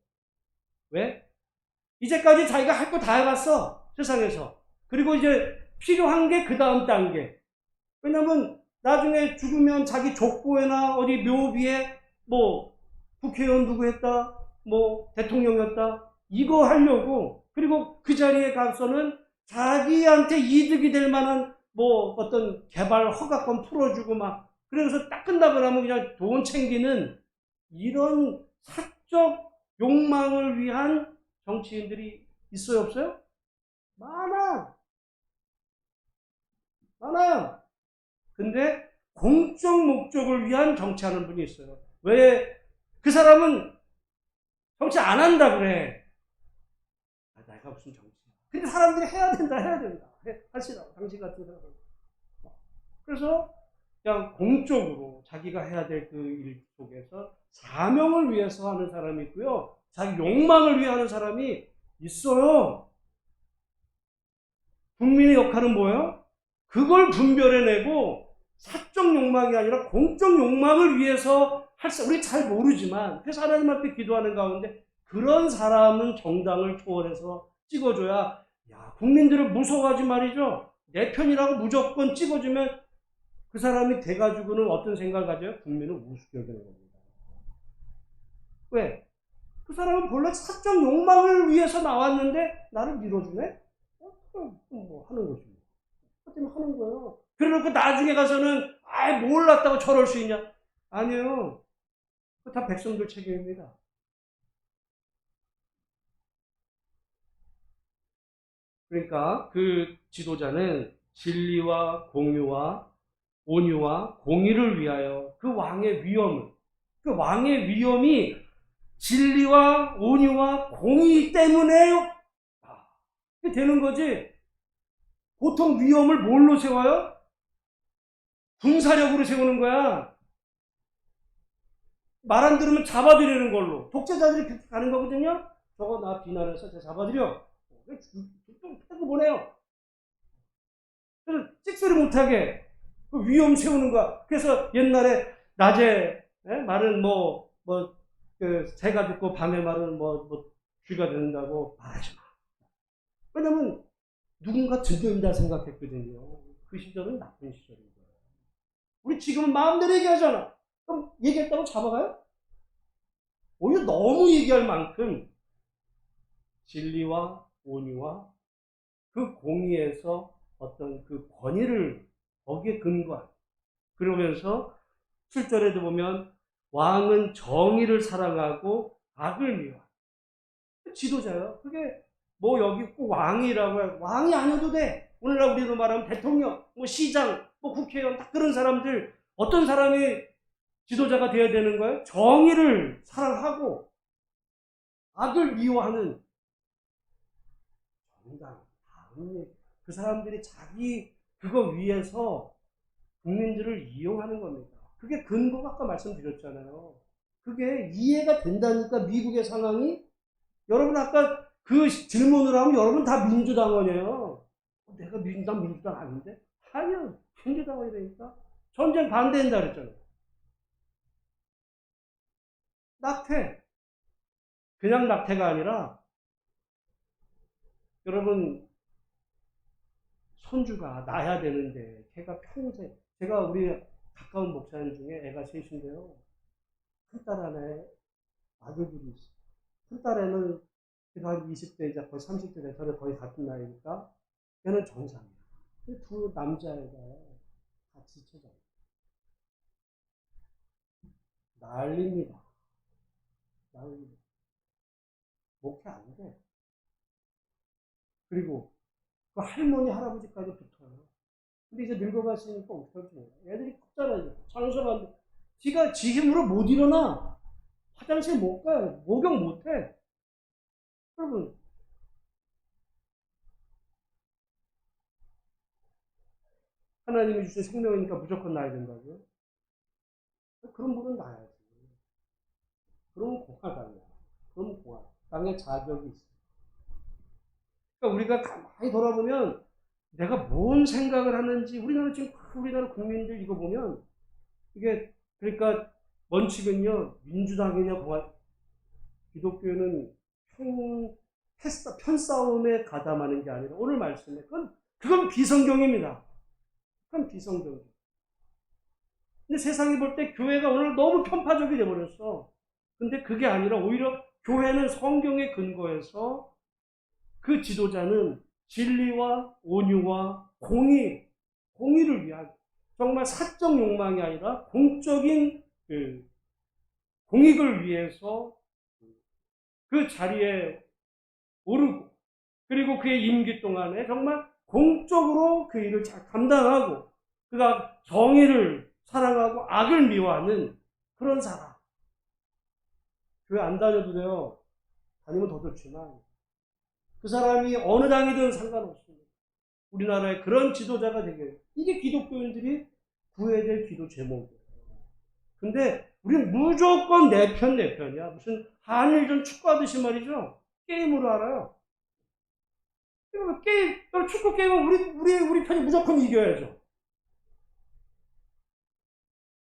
왜? 이제까지 자기가 할 거 다 해봤어. 세상에서. 그리고 이제 필요한 게 그 다음 단계. 왜냐면 나중에 죽으면 자기 족보에나 어디 묘비에 뭐 국회의원 누구 했다, 뭐 대통령이었다, 이거 하려고. 그리고 그 자리에 가서는 자기한테 이득이 될 만한 뭐 어떤 개발 허가권 풀어주고 막 그래서 딱 끝나고 나면 그냥 돈 챙기는 이런 사적 욕망을 위한 정치인들이 있어요, 없어요? 많아. 많아요. 근데 공적 목적을 위한 정치하는 분이 있어요. 왜? 그 사람은 정치 안 한다 그래. 내가 무슨 정치야. 근데 사람들이 해야 된다. 하시라고. 당신 같은 사람은. 그래서 그냥 공적으로 자기가 해야 될 그 일 속에서 사명을 위해서 하는 사람이 있고요. 자기 욕망을 위해 하는 사람이 있어요. 국민의 역할은 뭐예요? 그걸 분별해내고 사적 욕망이 아니라 공적 욕망을 위해서 우리 잘 모르지만 그래서 하나님 앞에 기도하는 가운데 그런 사람은 정당을 초월해서 찍어줘야 국민들을 무서워하지 말이죠. 내 편이라고 무조건 찍어주면 그 사람이 돼가지고는 어떤 생각을 가져요? 국민을 우습게 여기는 겁니다. 왜? 그 사람은 본래 사적 욕망을 위해서 나왔는데 나를 밀어주네? 뭐 하는 거지. 그때문에 하는 거예요. 그래놓고 나중에 가서는 몰랐다고 저럴 수 있냐? 아니에요. 그거 다 백성들 책임입니다. 그러니까 그 지도자는 진리와 공유와 온유와 공의를 위하여 그 왕의 위엄을, 그 왕의 위엄이 진리와 온유와 공의 때문에 되는 거지. 보통 위엄을 뭘로 세워요? 군사력으로 세우는 거야. 말 안 들으면 잡아들이는 걸로. 독재자들이 그렇게 가는 거거든요. 저거 나 비난해서 제가 잡아들여. 좀 패고 보내요. 그래서 찍소리 못하게 그 위엄 세우는 거야. 그래서 옛날에 낮에 말은 새가 듣고 밤에 말은 쥐가 듣는다고 말하지 마. 왜냐면 누군가 들려온다 생각했거든요. 그 시절은 나쁜 시절인 거예요. 우리 지금은 마음대로 얘기하잖아. 그럼 얘기했다고 잡아가요? 오히려 너무 얘기할 만큼 진리와 온유와 그 공의에서 어떤 그 권위를 거기에 근거한. 그러면서 7절에도 보면 왕은 정의를 사랑하고 악을 미워한다. 지도자요. 그게 여기 꼭 왕이라고 해요. 왕이 아니어도 돼. 오늘날 우리로 말하면 대통령, 시장, 국회의원, 딱 그런 사람들. 어떤 사람이 지도자가 되어야 되는 거예요? 정의를 사랑하고 악을 미워하는 정당. 그 사람들이 자기 그거 위해서 국민들을 이용하는 겁니다. 그게 근거가 아까 말씀드렸잖아요. 그게 이해가 된다니까 미국의 상황이. 여러분 아까 그 질문을 하면 여러분 다 민주당원이에요. 내가 민주당 아닌데? 아니요. 민주당원이라니까. 전쟁 반대한다 그랬잖아요. 낙태. 그냥 낙태가 아니라 여러분 손주가 낳아야 되는데 걔가 평생, 제가 우리 가까운 목사님 중에 애가 셋인데요. 큰딸 안에 아들들이 있어요. 큰딸에는 한 20대 이제 거의 30대 돼서는 거의 같은 나이니까 걔는 정상이에요. 두 남자애가 같이 찾아요. 난립니다. 난립니다. 목회 안 돼. 그리고 그 할머니, 할아버지까지 붙어요. 근데 이제 늙어갔으니까 어떡할지 몰라. 애들이 컸잖아요. 장소가 안 돼. 지가 지 힘으로 못 일어나. 화장실 못 가요. 목욕 못 해. 여러분, 하나님이 주신 생명이니까 무조건 나야 된다고요? 그런 분은 나야지. 그러면 공화당이야. 그러면 공화당. 당의 자격이 있어. 그러니까 우리가 가만히 돌아보면 내가 뭔 생각을 하는지, 우리나라 지금 우리나라 국민들 이거 보면 이게, 그러니까 원칙은요, 민주당이냐 기독교는 편싸움에 가담하는 게 아니라 오늘 말씀에 그건 비성경입니다. 그건 비성경이에요. 근데 세상이 볼 때 교회가 오늘 너무 편파적이 돼버렸어. 근데 그게 아니라 오히려 교회는 성경에 근거해서 그 지도자는 진리와 온유와 공의를 위한, 정말 사적 욕망이 아니라 공적인 공익을 위해서 그 자리에 오르고, 그리고 그의 임기 동안에 정말 공적으로 그 일을 잘 감당하고, 그가 정의를 사랑하고 악을 미워하는 그런 사람. 교회 안 다녀도 돼요. 다니면 더 좋지만 그 사람이 어느 당이든 상관없습니다. 우리나라에 그런 지도자가 되게 해요. 이게 기독교인들이 구해야 될 기도 제목이에요. 근데 우리는 무조건 내 편이야. 무슨 한일전 축구하듯이 말이죠. 게임으로 알아요. 축구 게임은 우리 편이 무조건 이겨야죠.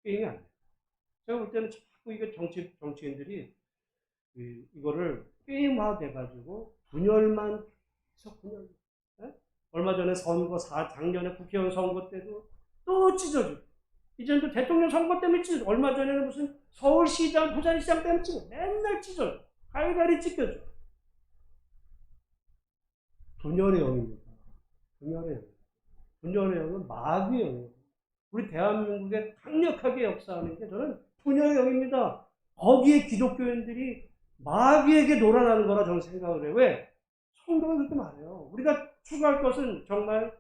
게임이 안 돼요. 제가 볼 때는 자꾸 이게 정치인들이 이거를 게임화 돼가지고 분열만 계속 분열. 네? 얼마 전에 작년에 국회의원 선거 때도 또 찢어지고, 이제는 또 대통령 선거 때문에 찢어져. 얼마 전에는 무슨 서울시장, 부산시장 때문에 찢어져. 맨날 찢어져. 갈갈이 찢겨져. 분열의 영입니다. 분열의 영은 마귀의 영이에요. 우리 대한민국에 강력하게 역사하는 게 저는 분열의 영입니다. 거기에 기독교인들이 마귀에게 놀아나는 거라 저는 생각을 해요. 왜? 성경이 그렇게 말해요. 우리가 추구할 것은 정말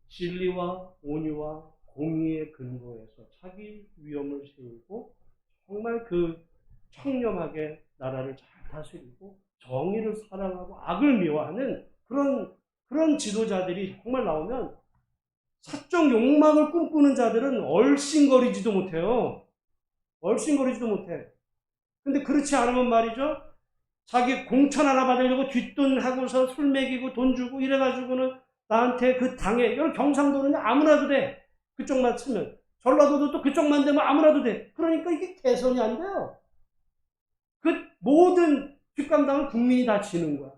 진리와 온유와 공의의 근거에서 자기 위엄을 세우고, 정말 그 청렴하게 나라를 잘 다스리고 정의를 사랑하고 악을 미워하는 그런 지도자들이 정말 나오면 사적 욕망을 꿈꾸는 자들은 얼씬거리지도 못해요. 얼씬거리지도 못해. 근데 그렇지 않으면 말이죠, 자기 공천 하나 받으려고 뒷돈 하고서 술 먹이고 돈 주고 이래가지고는 나한테 그 당에, 이런 경상도는 아무나도 돼. 그쪽만 쓰면. 전라도도 또 그쪽만 되면 아무나도 돼. 그러니까 이게 개선이 안 돼요. 그 모든 뒷감당을 국민이 다 지는 거야.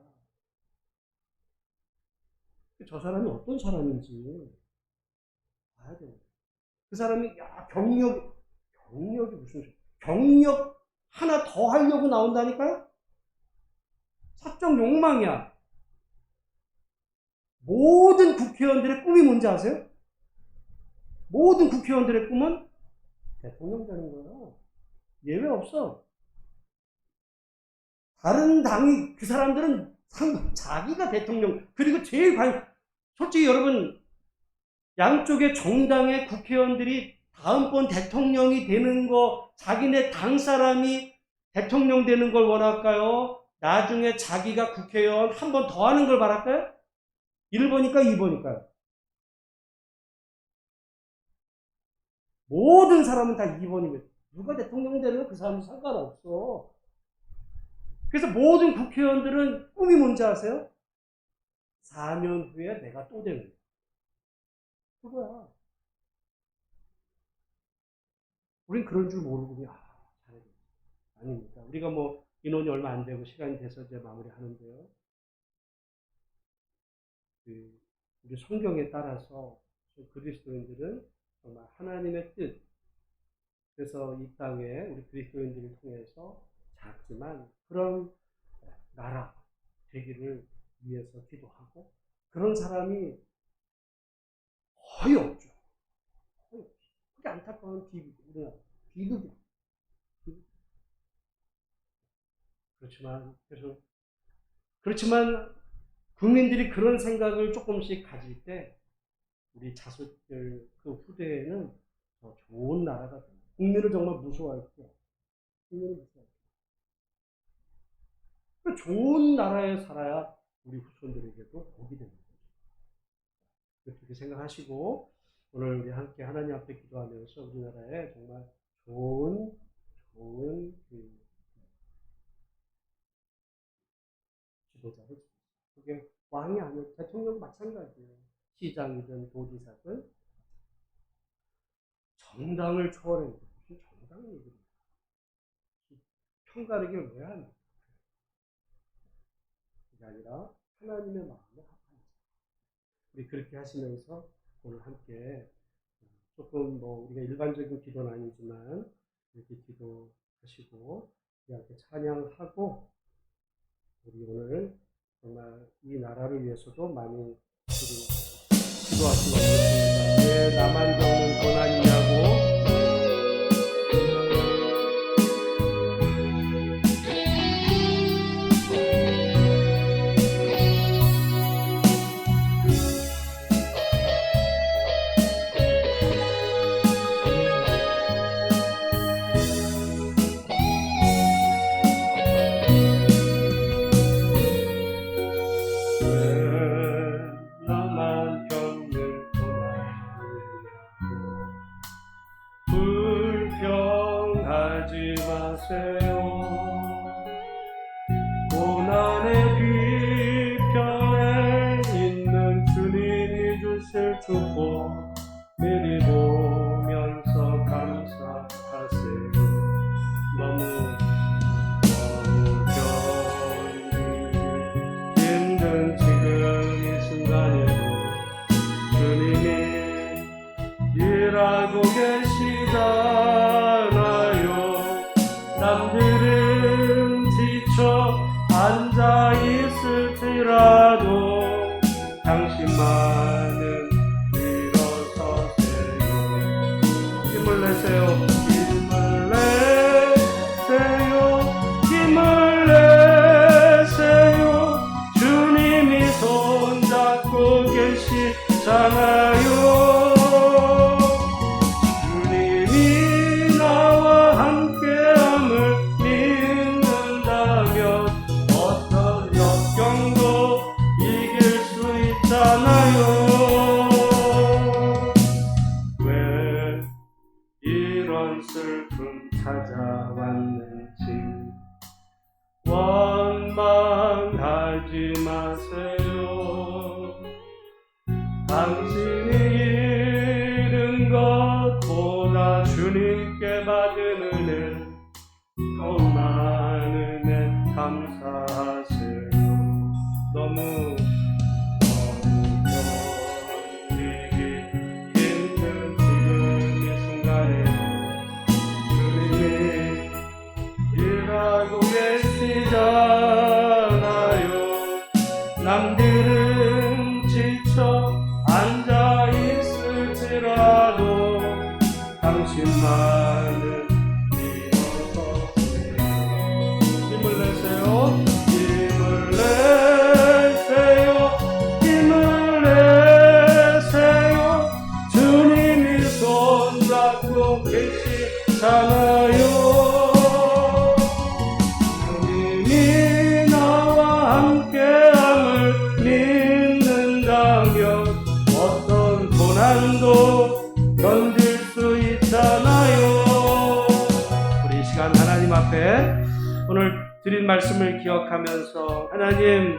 저 사람이 어떤 사람인지 봐야 돼요. 그 사람이, 경력이 무슨 소리야. 경력 하나 더 하려고 나온다니까요? 사적 욕망이야. 모든 국회의원들의 꿈이 뭔지 아세요? 모든 국회의원들의 꿈은 대통령 되는 거예요. 예외 없어. 다른 당이, 그 사람들은 자기가 대통령, 그리고 솔직히 여러분, 양쪽의 정당의 국회의원들이 다음번 대통령이 되는 거, 자기네 당 사람이 대통령 되는 걸 원할까요? 나중에 자기가 국회의원 한 번 더 하는 걸 바랄까요? 1번일까 2번일까요? 모든 사람은 다 2번이면 누가 대통령 되면 그 사람은 상관없어. 그래서 모든 국회의원들은 꿈이 뭔지 아세요? 4년 후에 내가 또 되는 거야. 그거야. 우린 그런 줄 모르고 그냥 잘해야겠다. 아닙니다. 우리가 뭐 인원이 얼마 안 되고 시간이 돼서 이제 마무리하는데요. 우리 성경에 따라서 그리스도인들은 정말 하나님의 뜻, 그래서 이 땅에 우리 그리스도인들을 통해서 작지만 그런 나라 되기를 위해서 기도하고, 그런 사람이 거의 없죠. 거의 없죠. 그게 안타까운 우리나라 비극이야. 그렇지만 국민들이 그런 생각을 조금씩 가질 때 우리 자손들 그 후대에는 더 좋은 나라가 됩니다. 국민을 정말 무서워했죠. 국민을 무서워했죠. 좋은 나라에 살아야 우리 후손들에게도 복이 되는 거죠. 그렇게 생각하시고 오늘 우리 함께 하나님 앞에 기도하면서 우리나라에 정말 좋은 지도자를, 그게 왕이 아니고 대통령 마찬가지예요. 시장이든 도지사든 정당을 초월해야 돼. 무슨 정당 얘기를 편가르기 왜 하냐? 그게 아니라 하나님의 마음에 합하는. 우리 그렇게 하시면서 오늘 함께 조금 뭐 우리가 일반적인 기도는 아니지만 이렇게 기도하시고 우리한테 찬양하고, 우리 오늘 정말 이 나라를 위해서도 많이 기도하시면 좋겠습니다. 왜 나만 겪는 고난이냐고. 고난의 뒤편에 있는 주님이 주실 축복 미리 보면서 감사하세요. 너무 견디기 힘든 지금 이 순간에도 주님이 일하고 계시잖아요. 남들은 지쳐 앉아 있을지라도 당신만은 일어서세요. 힘을 내세요. 힘을 내세요. 힘을 내세요. 주님이 손잡고 계시잖아요. 왜 이런 슬픔 찾아왔는지 원망하지 마세요. 당신이 잃은 것보다 주님께 받은 은혜, 더 많은 은혜 감사하세요. 너무 남들은 지쳐 앉아 있을지라도 당신만은 일어서세요. 힘을 내세요. 힘을 내세요. 힘을 내세요. 주님이 손잡고 계시잖아요. 주님이 나와 함께 믿는다. 가운데 오늘 드린 말씀을 기억하면서 하나님,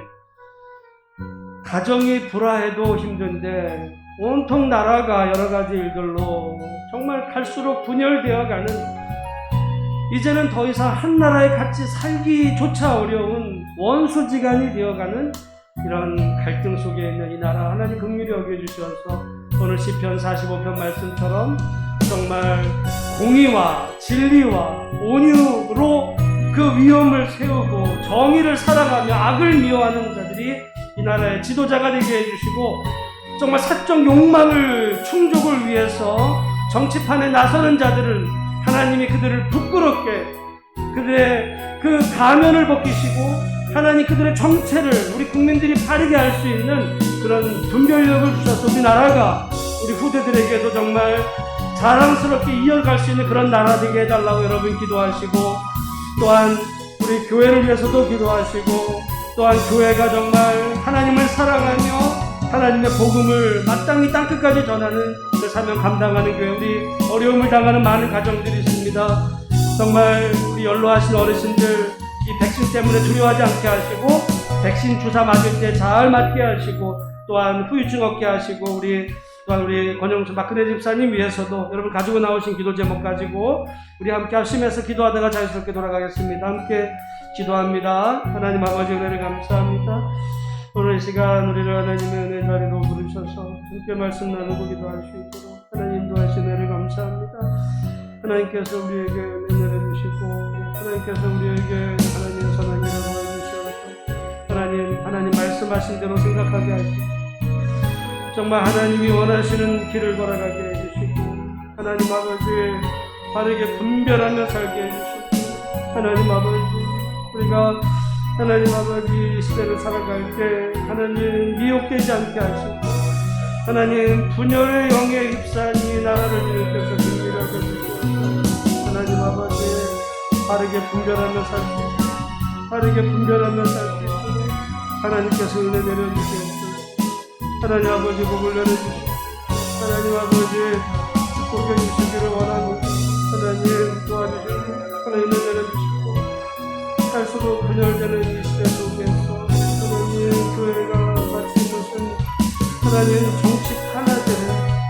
가정이 불화해도 힘든데 온통 나라가 여러 가지 일들로 정말 갈수록 분열되어 가는, 이제는 더 이상 한 나라에 같이 살기조차 어려운 원수지간이 되어가는 이런 갈등 속에 있는 이 나라, 하나님 긍휼히 여겨주셔서 오늘 시편 45편 말씀처럼 정말 공의와 진리와 온유로 그 위엄을 세우고 정의를 살아가며 악을 미워하는 자들이 이 나라의 지도자가 되게 해주시고, 정말 사적 욕망을 충족을 위해서 정치판에 나서는 자들은 하나님이 그들을 부끄럽게 그들의 그 가면을 벗기시고 하나님 그들의 정체를 우리 국민들이 바르게 할 수 있는 그런 분별력을 주셔서 우리 나라가 우리 후대들에게도 정말 자랑스럽게 이어갈 수 있는 그런 나라 되게 해달라고 여러분 기도하시고, 또한 우리 교회를 위해서도 기도하시고, 또한 교회가 정말 하나님을 사랑하며 하나님의 복음을 마땅히 땅끝까지 전하는 그 사명 감당하는 교회, 우리 어려움을 당하는 많은 가정들이 있습니다. 정말 우리 연로하신 어르신들 이 백신 때문에 두려워하지 않게 하시고, 백신 주사 맞을 때 잘 맞게 하시고, 또한 후유증 없게 하시고, 또한 우리 권영수 박근혜 집사님 위해서도 여러분 가지고 나오신 기도 제목 가지고 우리 함께 합심해서 기도하다가 자유스럽게 돌아가겠습니다. 함께 기도합니다. 하나님 아버지, 은혜를 감사합니다. 오늘 이 시간 우리를 하나님의 은혜 자리로 부르셔서 함께 말씀 나누고 기도할 수 있도록 하나님 인도하신 은혜를 감사합니다. 하나님께서 우리에게 은혜를 주시고, 하나님께서 우리에게 하나님의 선한 일을 보여주셔서 하나님 말씀하신 대로 생각하게 하시고, 정말 하나님이 원하시는 길을 걸어가게 해주시고, 하나님 아버지 바르게 분별하며 살게 해주시고, 하나님 아버지 우리가 하나님 아버지 이 시대를 살아갈 때 하나님 미혹되지 않게 하시고, 하나님 분열의 영에 휩싸인 이 나라를 주님께서 긍휼하게 주시옵소서. 하나님 아버지 바르게 분별하며 살 수 있도록, 바르게 분별하며 살 수 있도록 하나님께서 은혜 내려주시옵소서. 하나님 아버지 복을 내려주시고, 하나님 아버지 축복해 주시기를 원하고, 하나님 도와주시고 하나님 내려주시고, 갈수록 분열되는 이 시대 속에서 하나님 교회가 마치 무슨 하나님 정치 하나되는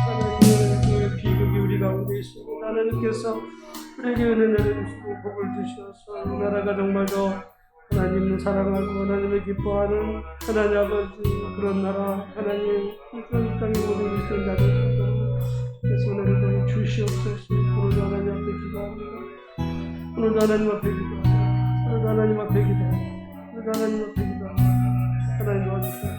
하나님의 그 비극이 우리 가운데 있습니다. 하나님께서 우리에게 은혜 내려주시고 복을 주셔서 이 나라가 정말 더 하나님을 사랑하고 하나님을 기뻐하는 하나님 아버지 그런 나라, 하나님 이 땅의 모든 것을 나누셔서 그래서 은혜를 더 주시옵소서. 오늘도 하나님 앞에 기도합니다. 오늘도 하나님 앞에 기도합니다. 오늘도 하나님 앞에 기도합니다. 오늘도 하나님 앞에 기도합니다. 하나님 도와주세요.